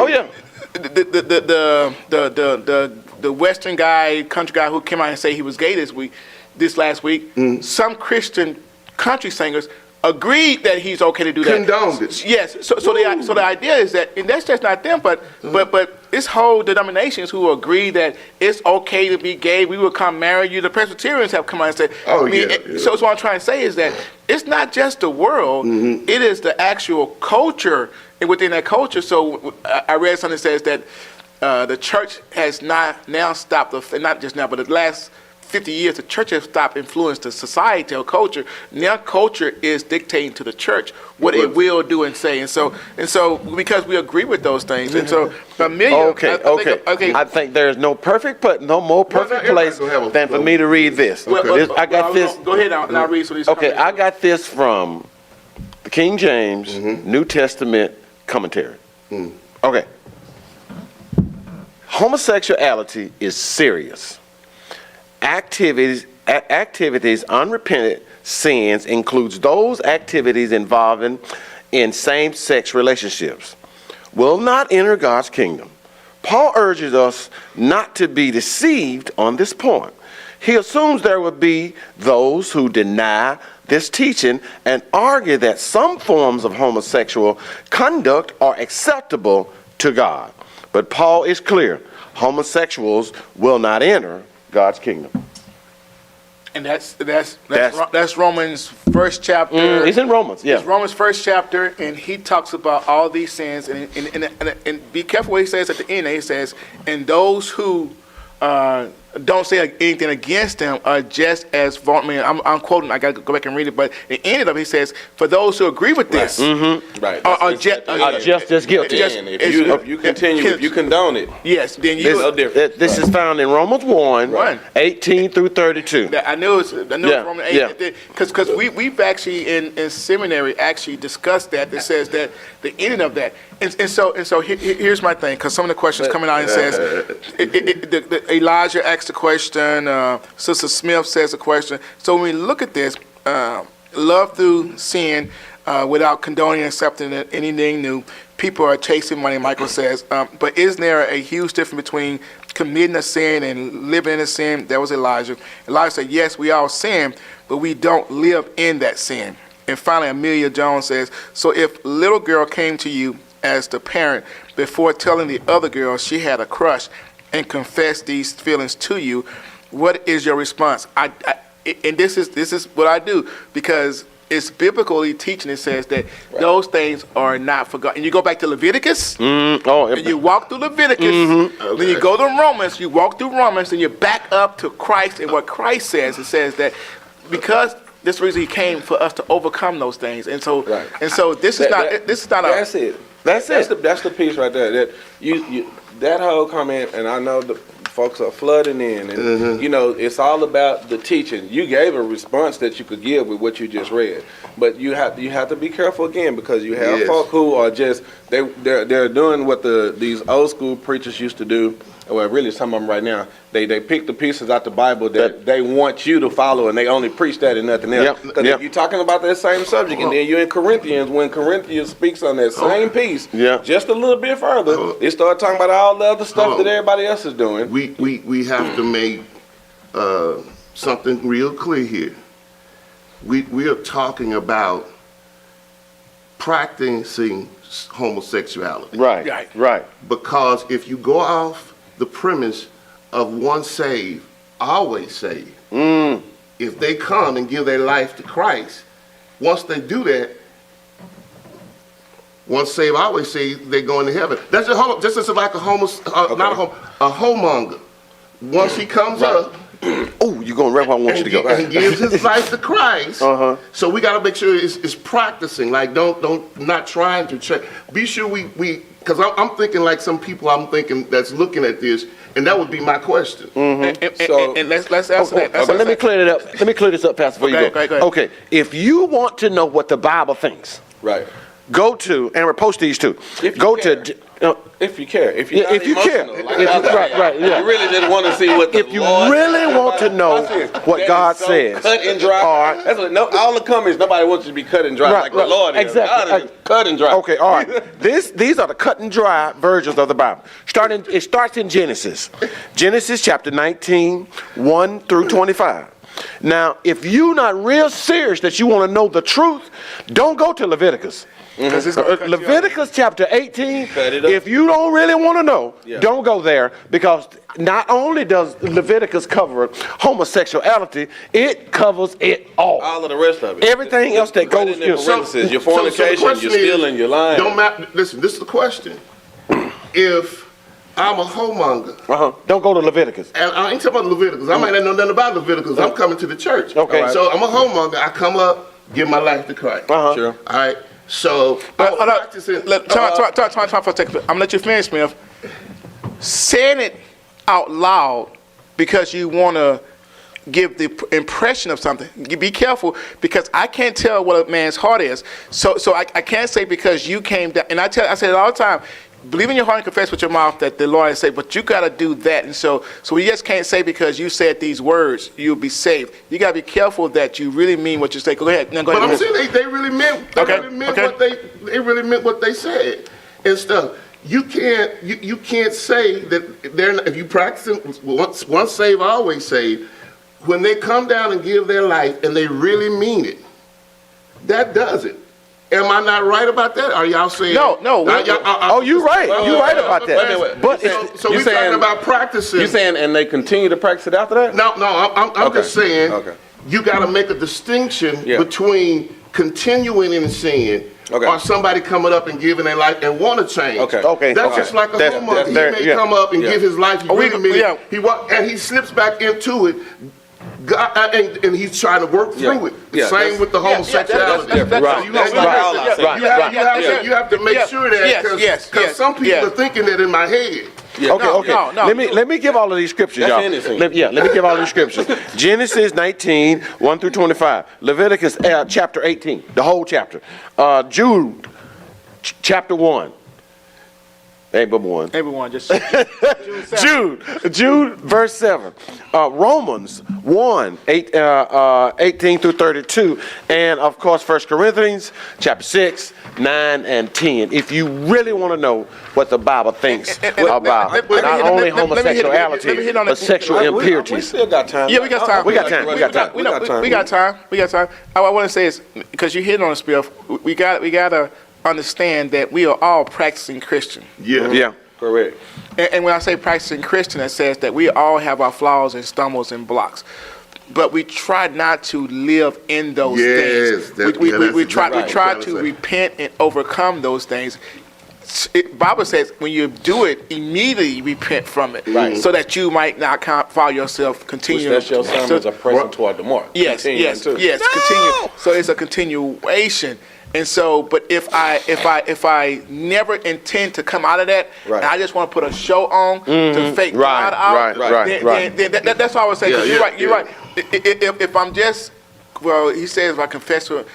The Western guy, country guy who came out and say he was gay this last week. Some Christian country singers agreed that he's okay to do that. Condoned it. Yes. So the idea is that, and that's just not them, but this whole denominations who agree that it's okay to be gay, we will come marry you. The Presbyterians have come out and said. So what I'm trying to say is that it's not just the world; it is the actual culture, and within that culture. So I read something that says that the church has now stopped, not just now, but the last 50 years, the church has stopped influencing the society or culture. Now culture is dictating to the church what it will do and say. And so because we agree with those things. And so Amelia, Okay. I think there's no more perfect place than for me to read this. I got this. Go ahead and I'll read some of these. Okay, I got this from the King James New Testament commentary. Okay. Homosexuality is serious. Activities, unrepented sins includes those activities involving in same-sex relationships, will not enter God's kingdom. Paul urges us not to be deceived on this point. He assumes there will be those who deny this teaching and argue that some forms of homosexual conduct are acceptable to God. But Paul is clear, homosexuals will not enter God's kingdom. And that's Romans first chapter. It's in Romans, yeah. It's Romans first chapter, and he talks about all these sins, and be careful what he says at the end. He says, and those who don't say anything against them are just as vulnerable. I'm quoting. I got to go back and read it, but at the end of it, he says, for those who agree with this, are just as guilty. If you continue, if you condone it, yes, then you. This is found in Romans 1, 18 through 32. I knew it's Romans 8, because we've actually in seminary actually discussed that. That says that the ending of that, and so here's my thing, because some of the questions coming out and says Elijah asked a question, Sister Smith says a question. So when we look at this, love through sin, without condoning and accepting anything new. People are chasing money, Michael says. But isn't there a huge difference between committing a sin and living in a sin? That was Elijah. Elijah said, yes, we all sin, but we don't live in that sin. And finally, Amelia Jones says, so if little girl came to you as the parent before telling the other girl she had a crush and confessed these feelings to you, what is your response? And this is what I do, because it's biblically teaching. It says that those things are not forgotten. You go back to Leviticus, and you walk through Leviticus, then you go to Romans, you walk through Romans, and you back up to Christ and what Christ says. It says that because this reason he came for us to overcome those things, and so this is not. That's it. That's the piece right there. That you that whole comment, and I know the folks are flooding in, and it's all about the teaching. You gave a response that you could give with what you just read, but you have to be careful again, because you have folk who are just they're doing what these old school preachers used to do. Well, really, some of them right now, they pick the pieces out the Bible that they want you to follow, and they only preach that and nothing else. Because if you're talking about that same subject, and then you're in Corinthians, when Corinthians speaks on that same piece, just a little bit further, they start talking about all the other stuff that everybody else is doing. We have to make something real clear here. We are talking about practicing homosexuality. Right. Because if you go off the premise of once saved, always saved. If they come and give their life to Christ, once they do that, once saved, always saved, they go into heaven. That's just as like a homemonger. Once he comes up, you're going right where I want you to go. And he gives his life to Christ. So we got to make sure it's practicing. Like not trying to check. Be sure we because I'm thinking like some people that's looking at this, and that would be my question. And let's answer that. But let me clear it up. Let me clear this up, Pastor, before you go. Go ahead. Okay, if you want to know what the Bible thinks, go to, and repost these two. If you care. If you care. You really just want to see what the If you really want to know what God says. Cut and dry. That's what, all the comments, nobody wants you to be cut and dry like the Lord is. Exactly. God is cut and dry. Okay, all right. These are the cut and dry versions of the Bible. It starts in Genesis. Genesis chapter 19, 1 through 25. Now, if you're not real serious that you want to know the truth, don't go to Leviticus. Leviticus chapter 18, if you don't really want to know, don't go there, because not only does Leviticus cover homosexuality, it covers it all. All of the rest of it. Everything else that goes in. Your fornication, you're stealing, you're lying. Don't matter. Listen, this is the question. If I'm a homemonger. Don't go to Leviticus. And I ain't talking about Leviticus. I might not know nothing about Leviticus. I'm coming to the church. Okay. So I'm a homemonger. I come up, give my life to Christ. Sure. All right. So time for a second. I'm gonna let you finish, Smith. Saying it out loud because you want to give the impression of something. Be careful, because I can't tell what a man's heart is. So I can't say because you came down. And I say it all the time. Believe in your heart and confess with your mouth that the Lord has saved, but you got to do that. And so we just can't say because you said these words, you'll be saved. You got to be careful that you really mean what you say. Go ahead. But I'm saying they really meant, they really meant what they said and stuff. You can't say that they're not, if you practice once saved, always saved. When they come down and give their life and they really mean it, that does it. Am I not right about that? Are y'all saying No. Oh, you're right. You're right about that. Wait. But So we're talking about practicing. You saying, and they continue to practice it after that? No, I'm Okay. just saying Okay. you got to make a distinction Yeah. between continuing in sin Okay. or somebody coming up and giving their life and want to change. Okay. That's just like a That's- homeowner. He that's- may yeah. come up and give his life. He really mean yeah. it. And he slips back into it. God, and he's trying to work through it. Yeah, Same that's- with the homosexuality. that's different. So you have to make sure that because some people are thinking that in my head. Okay. No. Let me give all of these scriptures, That's y'all. innocent. Let me give all these scriptures. Genesis 19, 1 through 25. Leviticus chapter 18, the whole chapter. Jude chapter 1. Ain't but one. Everyone just Jude, verse 7. Romans 1, 18 through 32. And, of course, 1 Corinthians chapter 6, 9, and 10. If you really want to know what the Bible thinks about not only homosexuality, but sexual We impurities. still got time. Yeah, we got time. We got time. We got time. All I want to say is, because you hit on the spiel, we gotta understand that we are all practicing Christian. Yeah. Correct. And when I say practicing Christian, it says that we all have our flaws and stumbles and blocks. But we try not to live in those things. We try to repent and overcome those things. Bible says when you do it, immediately repent from it, so that you might not find yourself continuing. That's your sermons are pressing toward the mark. Yes. Continue. So it's a continuation. And so, but if I never intend to come out of that, and I just want to put a show on to fake God out, then that's what I would say. You're right. If I'm just, well, he says if I confess to him,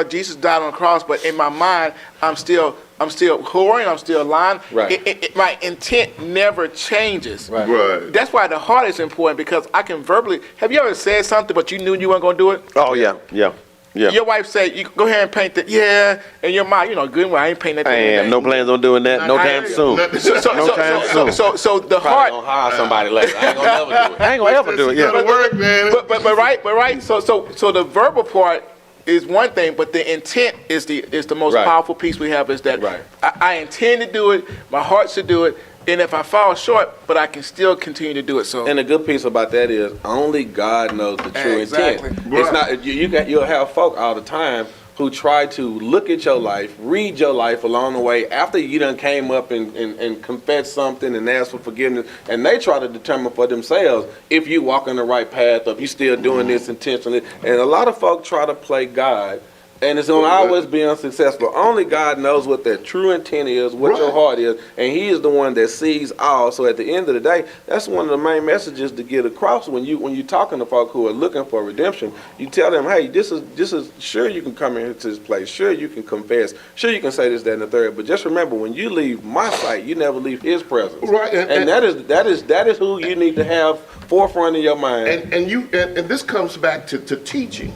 Jesus died on the cross, but in my mind, I'm still whoring, I'm still lying. Right. My intent never changes. Right. That's why the heart is important, because I can verbally. Have you ever said something but you knew you weren't going to do it? Oh, yeah. Your wife said, "You go ahead and paint that." Yeah, and your mind, good. Well, I ain't painting that. I ain't have no plans on doing that no time soon. So the heart. Gonna hire somebody later. I ain't gonna never do it. I ain't gonna ever do it. Yeah. Work, man. But right. So the verbal part is one thing, but the intent is the most powerful piece we have. Is that I intend to do it. My heart should do it. And if I fall short, but I can still continue to do it. So, and the good piece about that is only God knows the true intent. It's not you'll have folk all the time who try to look at your life, read your life along the way after you done came up and confessed something and asked for forgiveness, and they try to determine for themselves if you walk in the right path or if you still doing this intentionally. And a lot of folk try to play God. And it's going to always be unsuccessful. Only God knows what their true intent is, what your heart is, and He is the one that sees all. So at the end of the day, that's one of the main messages to get across when you're talking to folk who are looking for redemption. You tell them, hey, this is sure you can come into this place, sure you can confess, sure you can say this, that, and the third. But just remember, when you leave my sight, you never leave His presence. Right, and that is who you need to have forefront in your mind. And this comes back to teaching.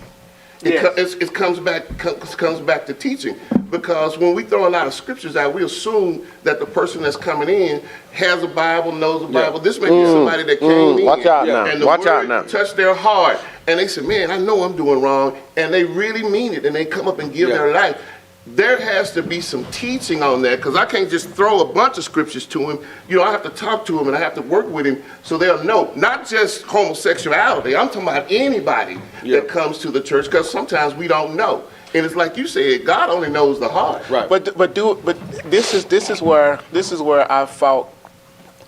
It comes back to teaching, because when we throw a lot of scriptures out, we assume that the person that's coming in has a Bible, knows a Bible. This may be somebody that came in and the word touched their heart, and they said, "Man, I know I'm doing wrong," and they really mean it, and they come up and give their life. There has to be some teaching on that, because I can't just throw a bunch of scriptures to him. I have to talk to him and I have to work with him so they'll know. Not just homosexuality. I'm talking about anybody that comes to the church, because sometimes we don't know. And it's like you said, God only knows the heart. Right. But this is where I fault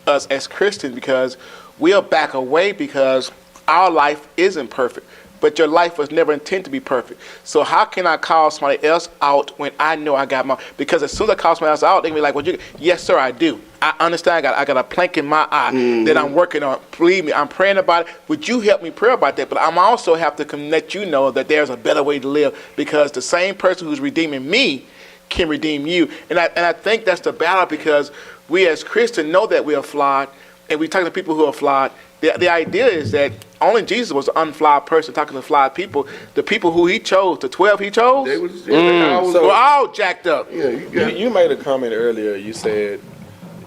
us as Christians, because we'll back away because our life isn't perfect. But your life was never intended to be perfect. So how can I call somebody else out when I know I got my? Because as soon as I call somebody else out, they can be like, "Well, yes, sir, I do. I understand. I got a plank in my eye that I'm working on. Believe me, I'm praying about it. Would you help me pray about that? But I'm also have to let you know that there's a better way to live, because the same person who's redeeming me can redeem you. And I think that's the battle, because we as Christians know that we are flawed, and we talk to people who are flawed. The idea is that only Jesus was an unflawed person talking to flawed people. The people who He chose, the 12 He chose, were all jacked up. You made a comment earlier. You said,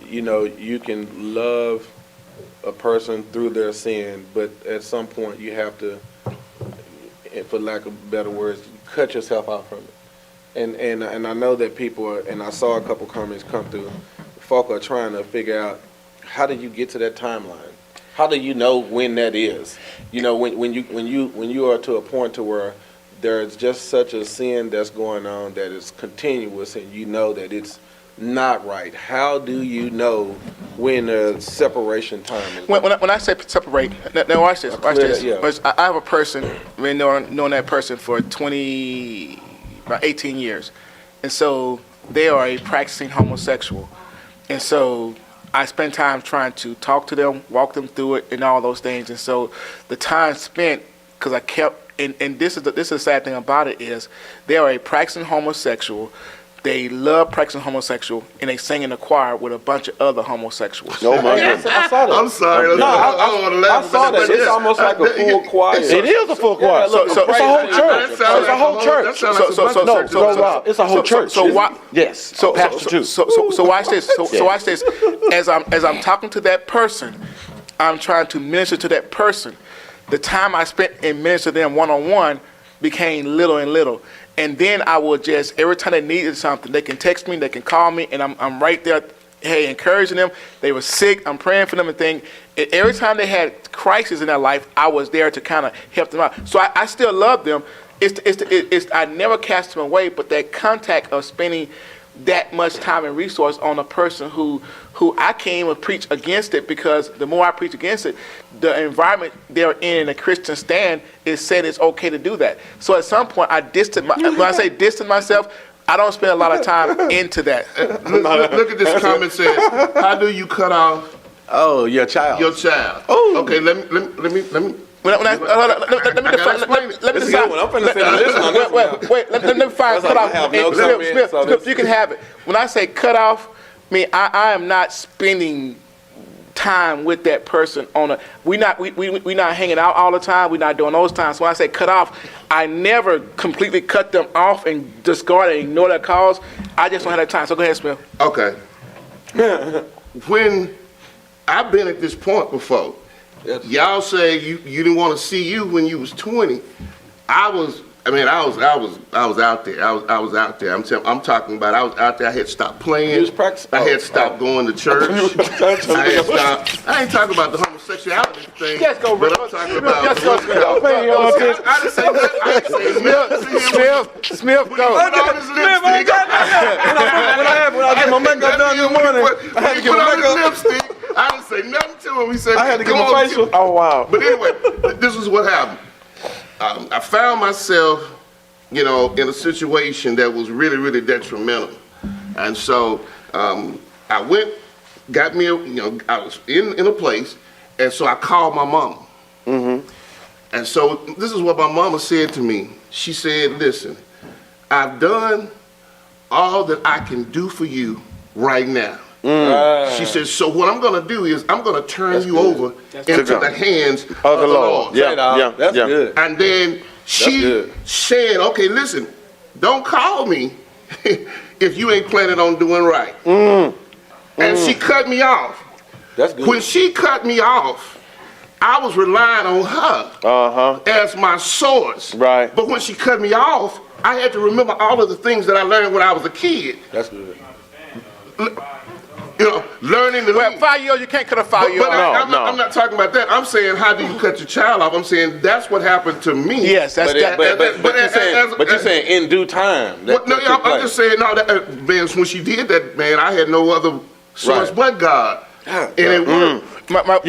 you can love a person through their sin, but at some point you have to, for lack of better words, cut yourself out from it. And I know that people are, and I saw a couple comments come through. Folk are trying to figure out, how do you get to that timeline? How do you know when that is? You know, when you are to a point to where there's just such a sin that's going on that is continuous, and you know that it's not right. How do you know when the separation time is? When I say separate, now watch this. Watch this. Yeah. I have a person, been knowing that person for about 18 years, and so they are a practicing homosexual, and so I spend time trying to talk to them, walk them through it, and all those things. And so the time spent, because I kept, and this is the sad thing about it is, they are a practicing homosexual. They love practicing homosexual, and they sing in the choir with a bunch of other homosexuals. No, my goodness. I saw that. I'm sorry. No, I don't want to laugh. I saw that. It's almost like a full choir. It is a full choir. Yeah, look, it's a whole church. It's a whole church. It's a whole church. So why? Yes. So Pastor too. So watch this. So watch this. As I'm talking to that person, I'm trying to minister to that person. The time I spent in ministering to them one-on-one became little and little. And then I will just, every time they needed something, they can text me, they can call me, and I'm right there, hey, encouraging them. They were sick, I'm praying for them and things. And every time they had crisis in their life, I was there to kind of help them out. So I still love them. I never cast them away, but that contact of spending that much time and resource on a person who I can't even preach against it, because the more I preach against it, the environment they're in the Christian stand is saying it's okay to do that. So at some point, when I say distance myself, I don't spend a lot of time into that. Look at this comment saying, how do you cut off Oh, your child. your child? Oh. Okay, let me. Let me define. Let me define cut off. Smith, you can have it. When I say cut off, I mean I am not spending time with that person we not hanging out all the time. We're not doing those times. So when I say cut off, I never completely cut them off and discard and ignore their calls. I just don't have that time. So go ahead, Smith. Okay. When I've been at this point before, Yes. y'all say you didn't want to see you when you was 20. I was out there. I was out there. I'm talking about I was out there. I had stopped playing. You was practicing? I had stopped going to church. I had stopped. I ain't talking about the homosexuality thing. Yes, go, but I'm talking about. Yes, go, Smith. I didn't say that. I didn't say nothing. Smith, go. Put on his lipstick. When I get my makeup done in the morning, I had to get Put my on his makeup. lipstick. I didn't say nothing to him. He said, I had to get "Come my on, facial." Jim." Oh, wow. But anyway, this is what happened. I found myself, in a situation that was really, really detrimental. And so I went, got me, I was in a place, and so I called my mama. Mm-hmm. And so this is what my mama said to me. She said, listen, I've done all that I can do for you right now. She says, so what I'm going to do is I'm going to turn you over into the hands of the Lord. Yeah. That's good. And then she said, okay, listen, don't call me if you ain't planning on doing right. And she cut me off. That's good. When she cut me off, I was relying on her as my source. Right. But when she cut me off, I had to remember all of the things that I learned when I was a kid. That's good. Learning to Well, lead. 5 years, you can't cut a 5 year But off. I'm not talking about that. I'm saying, how do you cut your child off? I'm saying that's what happened to me. Yes, that's But you're saying in due time. I'm just saying, no, man, when she did that, man, I had no other source Right. but God. And it worked. Now,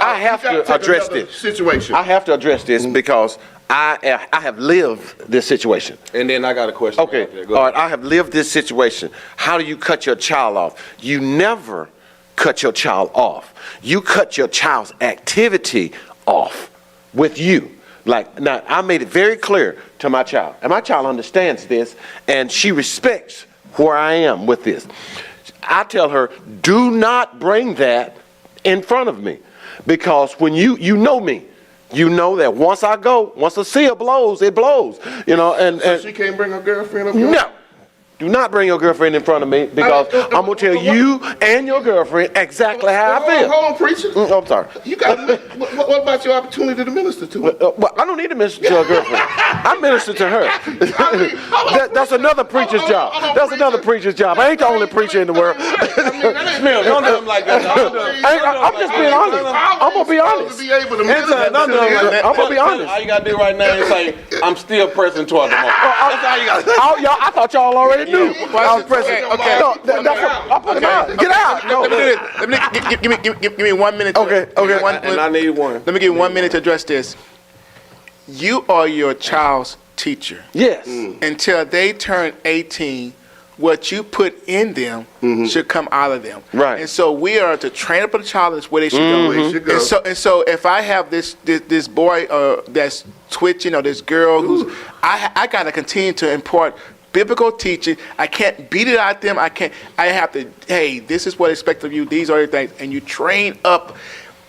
I have you gotta to take address another this. situation. I have to address this because I have lived this situation. And then I got a question. Okay, all right, I have lived this situation. How do you cut your child off? You never cut your child off. You cut your child's activity off with you. Like, now, I made it very clear to my child, and my child understands this, and she respects where I am with this. I tell her, do not bring that in front of me, because when you know me, you know that once the seal blows, it blows. So she can't bring her girlfriend up here? No. Do not bring your girlfriend in front of me because I'm going to tell you and your girlfriend exactly how I feel. Hold on, preacher. I'm sorry. You got. What about your opportunity to minister to her? Well, I don't need to minister to her girlfriend. I minister to her. That's another preacher's job. That's another preacher's job. I ain't the only preacher in the world. Smith, don't do him like that. I'm just being honest. I'm going to be honest. I'm going to be honest. All you got to do right now is say, I'm still pressing toward the mark. That's all you got to do. I thought y'all already knew I was pressing. Okay. No, I put him out. Get out. No. Give me 1 minute. Okay. And I need one. Let me give you 1 minute to address this. You are your child's teacher. Yes. Until they turn 18, what you put in them should come out of them. Right. And so we are to train up a child that's where they should go. And so if I have this boy that's twitching or this girl who's, I got to continue to impart biblical teaching. I can't beat it out them. I have to, hey, this is what I expect of you. These are the things. And you train up.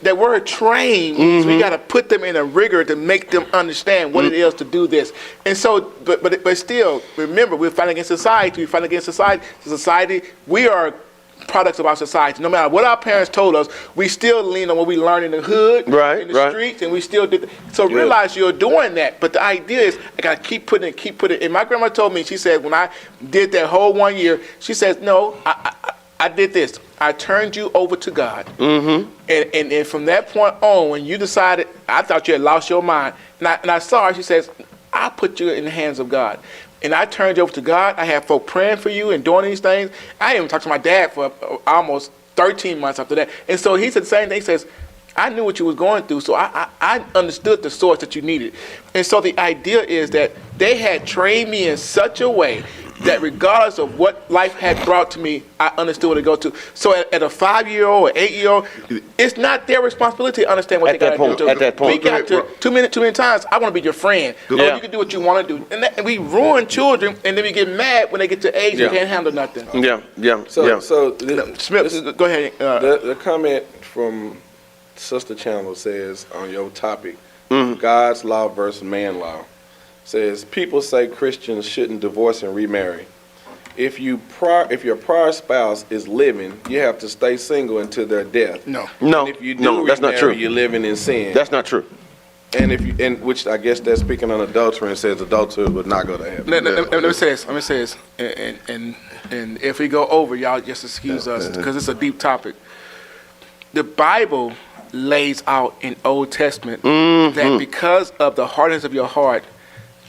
That word train means we got to put them in a rigor to make them understand what it is to do this. And so, but still, remember, we're fighting against society. We fight against society. Society, we are products of our society. No matter what our parents told us, we still lean on what we learned in the hood, in the streets, and we still did. So realize you're doing that. But the idea is, I got to keep putting it. And my grandma told me, she said, when I did that whole 1 year, she says, no, I did this. I turned you over to God. And from that point on, when you decided, I thought you had lost your mind. And I saw her, she says, I'll put you in the hands of God. And I turned you over to God. I had folk praying for you and doing these things. I didn't even talk to my dad for almost 13 months after that. And so he said the same thing. He says, I knew what you was going through, so I understood the source that you needed. And so the idea is that they had trained me in such a way that regardless of what life had brought to me, I understood what to go to. So at a 5-year-old or 8-year-old, it's not their responsibility to understand what they got to do. At that point. We got to, too many times, I want to be your friend. You can do what you want to do. And we ruin children, and then we get mad when they get to age and can't handle nothing. So Smith, go ahead. The comment from Sister Chandler says on your topic, God's law versus man law, says people say Christians shouldn't divorce and remarry. If your prior spouse is living, you have to stay single until their death. No, and if you do that's not true. You're living in sin. That's not true. And which I guess that's speaking on adultery and says adultery would not go to heaven. Let me say this. And if we go over, y'all just excuse us because it's a deep topic. The Bible lays out in Old Testament that because of the hardness of your heart,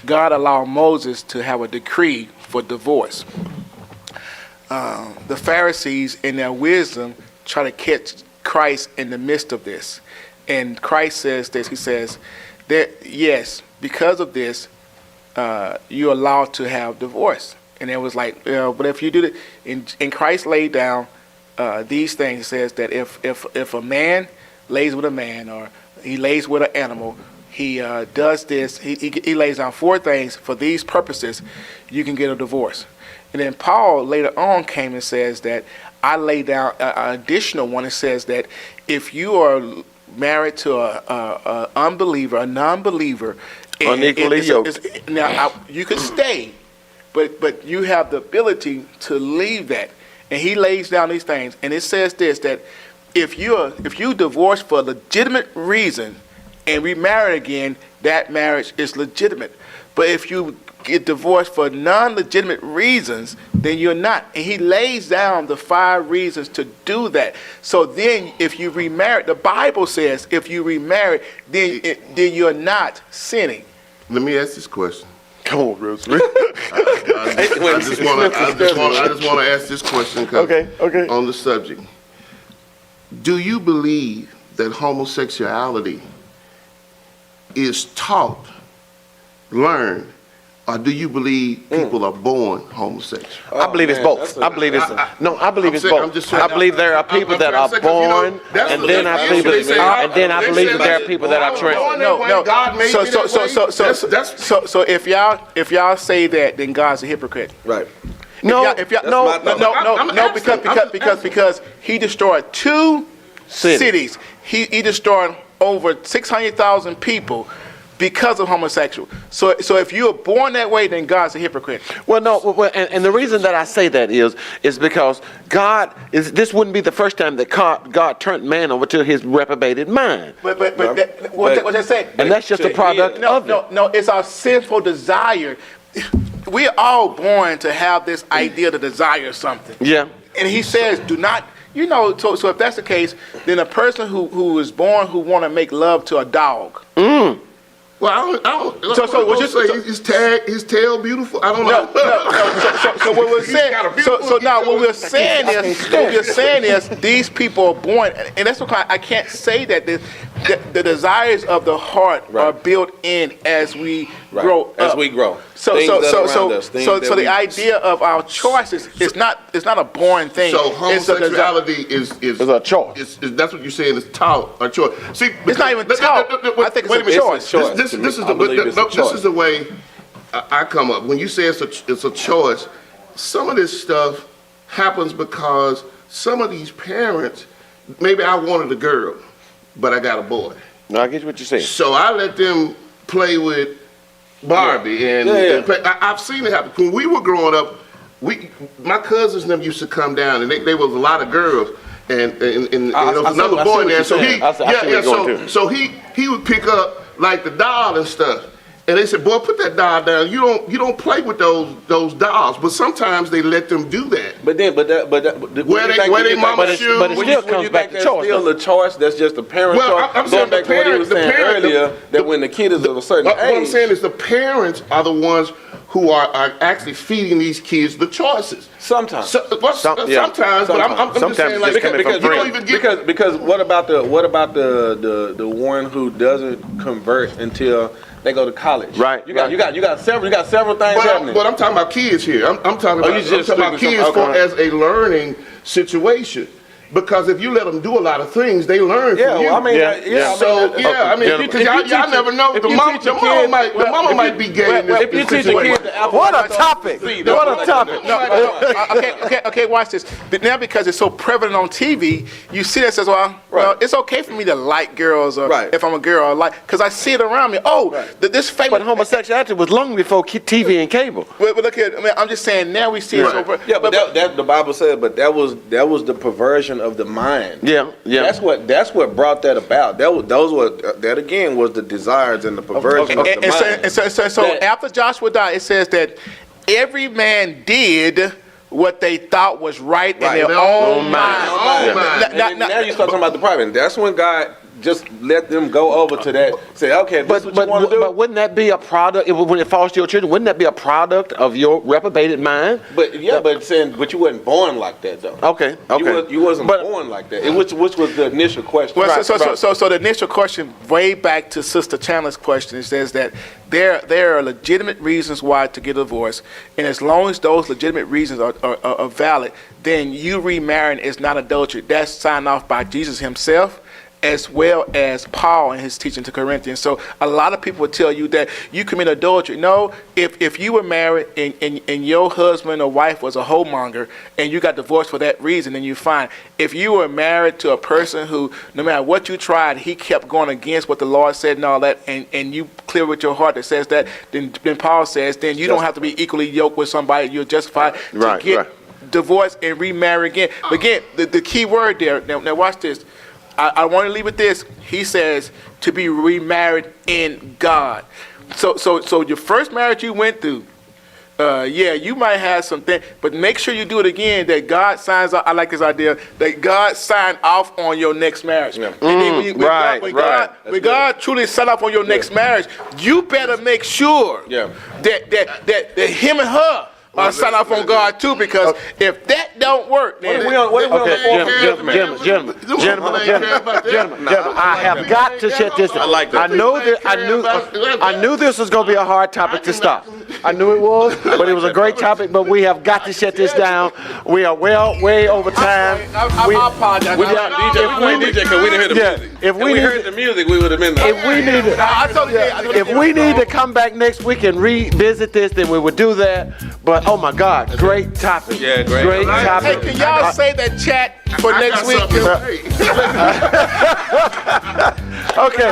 God allowed Moses to have a decree for divorce. The Pharisees, in their wisdom, try to catch Christ in the midst of this. And Christ says this, he says that, yes, because of this, you're allowed to have divorce. And it was like, but if you do it, and Christ laid down these things. It says that if a man lays with a man or he lays with an animal, he does this, he lays down 4 things for these purposes, you can get a divorce. And then Paul later on came and says that I lay down an additional one. It says that if you are married to a unbeliever, a non-believer, unequally yoked, now you could stay, but you have the ability to leave that. And he lays down these things, and it says this, that if you divorce for a legitimate reason and remarry again, that marriage is legitimate. But if you get divorced for non-legitimate reasons, then you're not. And he lays down the 5 reasons to do that. So then if you remarry, the Bible says if you remarry, then you're not sinning. Let me ask this question. Come on, Bruce. I just want to ask this question on the subject. Do you believe that homosexuality is taught, learned, or do you believe people are born homosexual? I believe it's both. I believe it's both. I believe there are people that are born, and then I believe that there are people that are trained. So if y'all say that, then God's a hypocrite. Right. Because he destroyed 2 cities. He destroyed over 600,000 people because of homosexual. So if you are born that way, then God's a hypocrite. Well, no, and the reason that I say that is because this wouldn't be the first time that God turned man over to his reprobated mind. But what they say? And that's just a product of it. No, it's our sinful desire. We're all born to have this idea to desire something. Yeah. And he says, do not, so if that's the case, then a person who is born who want to make love to a dog. Well, I don't. So what you say? His tail beautiful? I don't know. No. So what we're saying? So now what we're saying is these people are born, and that's why I can't say that the desires of the heart are built in as we grow up. As we grow. So the idea of our choices is not a boring thing. So homosexuality is a choice. That's what you're saying is a choice. See, it's not even taught. I think it's a choice. This is the way I come up. When you say it's a choice, some of this stuff happens because some of these parents, maybe I wanted a girl, but I got a boy. No, I get what you're saying. So I let them play with Barbie, and I've seen it happen. When we were growing up, my cousins and them used to come down, and there was a lot of girls, and there was another boy there. So he would pick up like the doll and stuff. And they said, boy, put that doll down. You don't play with those dolls. But sometimes they let them do that. But they mama shoes. But it still comes back to choice. Still a choice. That's just the parent choice. I'm going back to what he was saying earlier, that when the kid is of a certain age. What I'm saying is the parents are the ones who are actually feeding these kids the choices. Sometimes. Sometimes, but I'm just saying, like, because you don't even get because what about the one who doesn't convert until they go to college? Right. You got several things happening. But I'm talking about kids here. I'm talking about kids as a learning situation. Because if you let them do a lot of things, they learn from you. Well, I mean, y'all never know. The mama might be gay in this If you teach a kid the alphabet, What a topic! What a topic! Okay, watch this. But now because it's so prevalent on TV, you see that says, well, it's okay for me to like girls, or if I'm a girl, because I see it around me. This famous. But homosexuality was long before TV and cable. But look here, I'm just saying now we see it so. Yeah, but that the Bible said, but that was the perversion of the mind. Yeah. That's what brought that about. That again was the desires and the perversion of the mind. So after Joshua died, it says that every man did what they thought was right in their own mind. Now you start talking about the private. And that's when God just let them go over to that. Say, okay, this is what you want to do. But wouldn't that be a product, when it falls to your children, wouldn't that be a product of your reprobated mind? But you wasn't born like that, though. Okay. You wasn't born like that. Which was the initial question. Well, so the initial question, way back to Sister Chandler's question, it says that there are legitimate reasons why to get a divorce, and as long as those legitimate reasons are valid, then you remarrying is not adultery. That's signed off by Jesus himself, as well as Paul in his teaching to Corinthians. So a lot of people will tell you that you commit adultery. No, if you were married and your husband or wife was a homemonger and you got divorced for that reason, then you're fine. If you were married to a person who, no matter what you tried, he kept going against what the Lord said and all that, and you clear with your heart that says that, then Paul says, then you don't have to be equally yoked with somebody. You're justified to get divorced and remarry again. But again, the key word there, now watch this. I want to leave with this. He says to be remarried in God. So your first marriage you went through, you might have something, but make sure you do it again, that God signs off. I like this idea, that God signed off on your next marriage. Yeah. And then when God truly signed off on your next marriage, you better make sure that him and her sign off on God too, because if that don't work, then gentlemen, I have got to shut this down. I knew this was going to be a hard topic to stop. I knew it was, but it was a great topic. But we have got to shut this down. We are way over time. I apologize. We didn't DJ because we didn't hear the music. If we heard the music, we would have been there. If we need to come back next week and revisit this, then we would do that. But oh my God, great topic. Yeah, great. Great topic. Hey, can y'all save that chat for next week? Okay,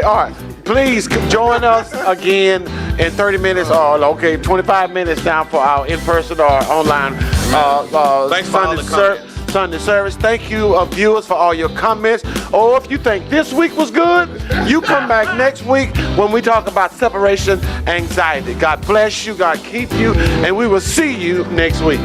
all right. Please join us again in 30 minutes or 25 minutes now for our in-person or online Thanks for all the comments. Sunday service. Thank you, viewers, for all your comments. Or if you think this week was good, you come back next week when we talk about separation anxiety. God bless you. God keep you. And we will see you next week.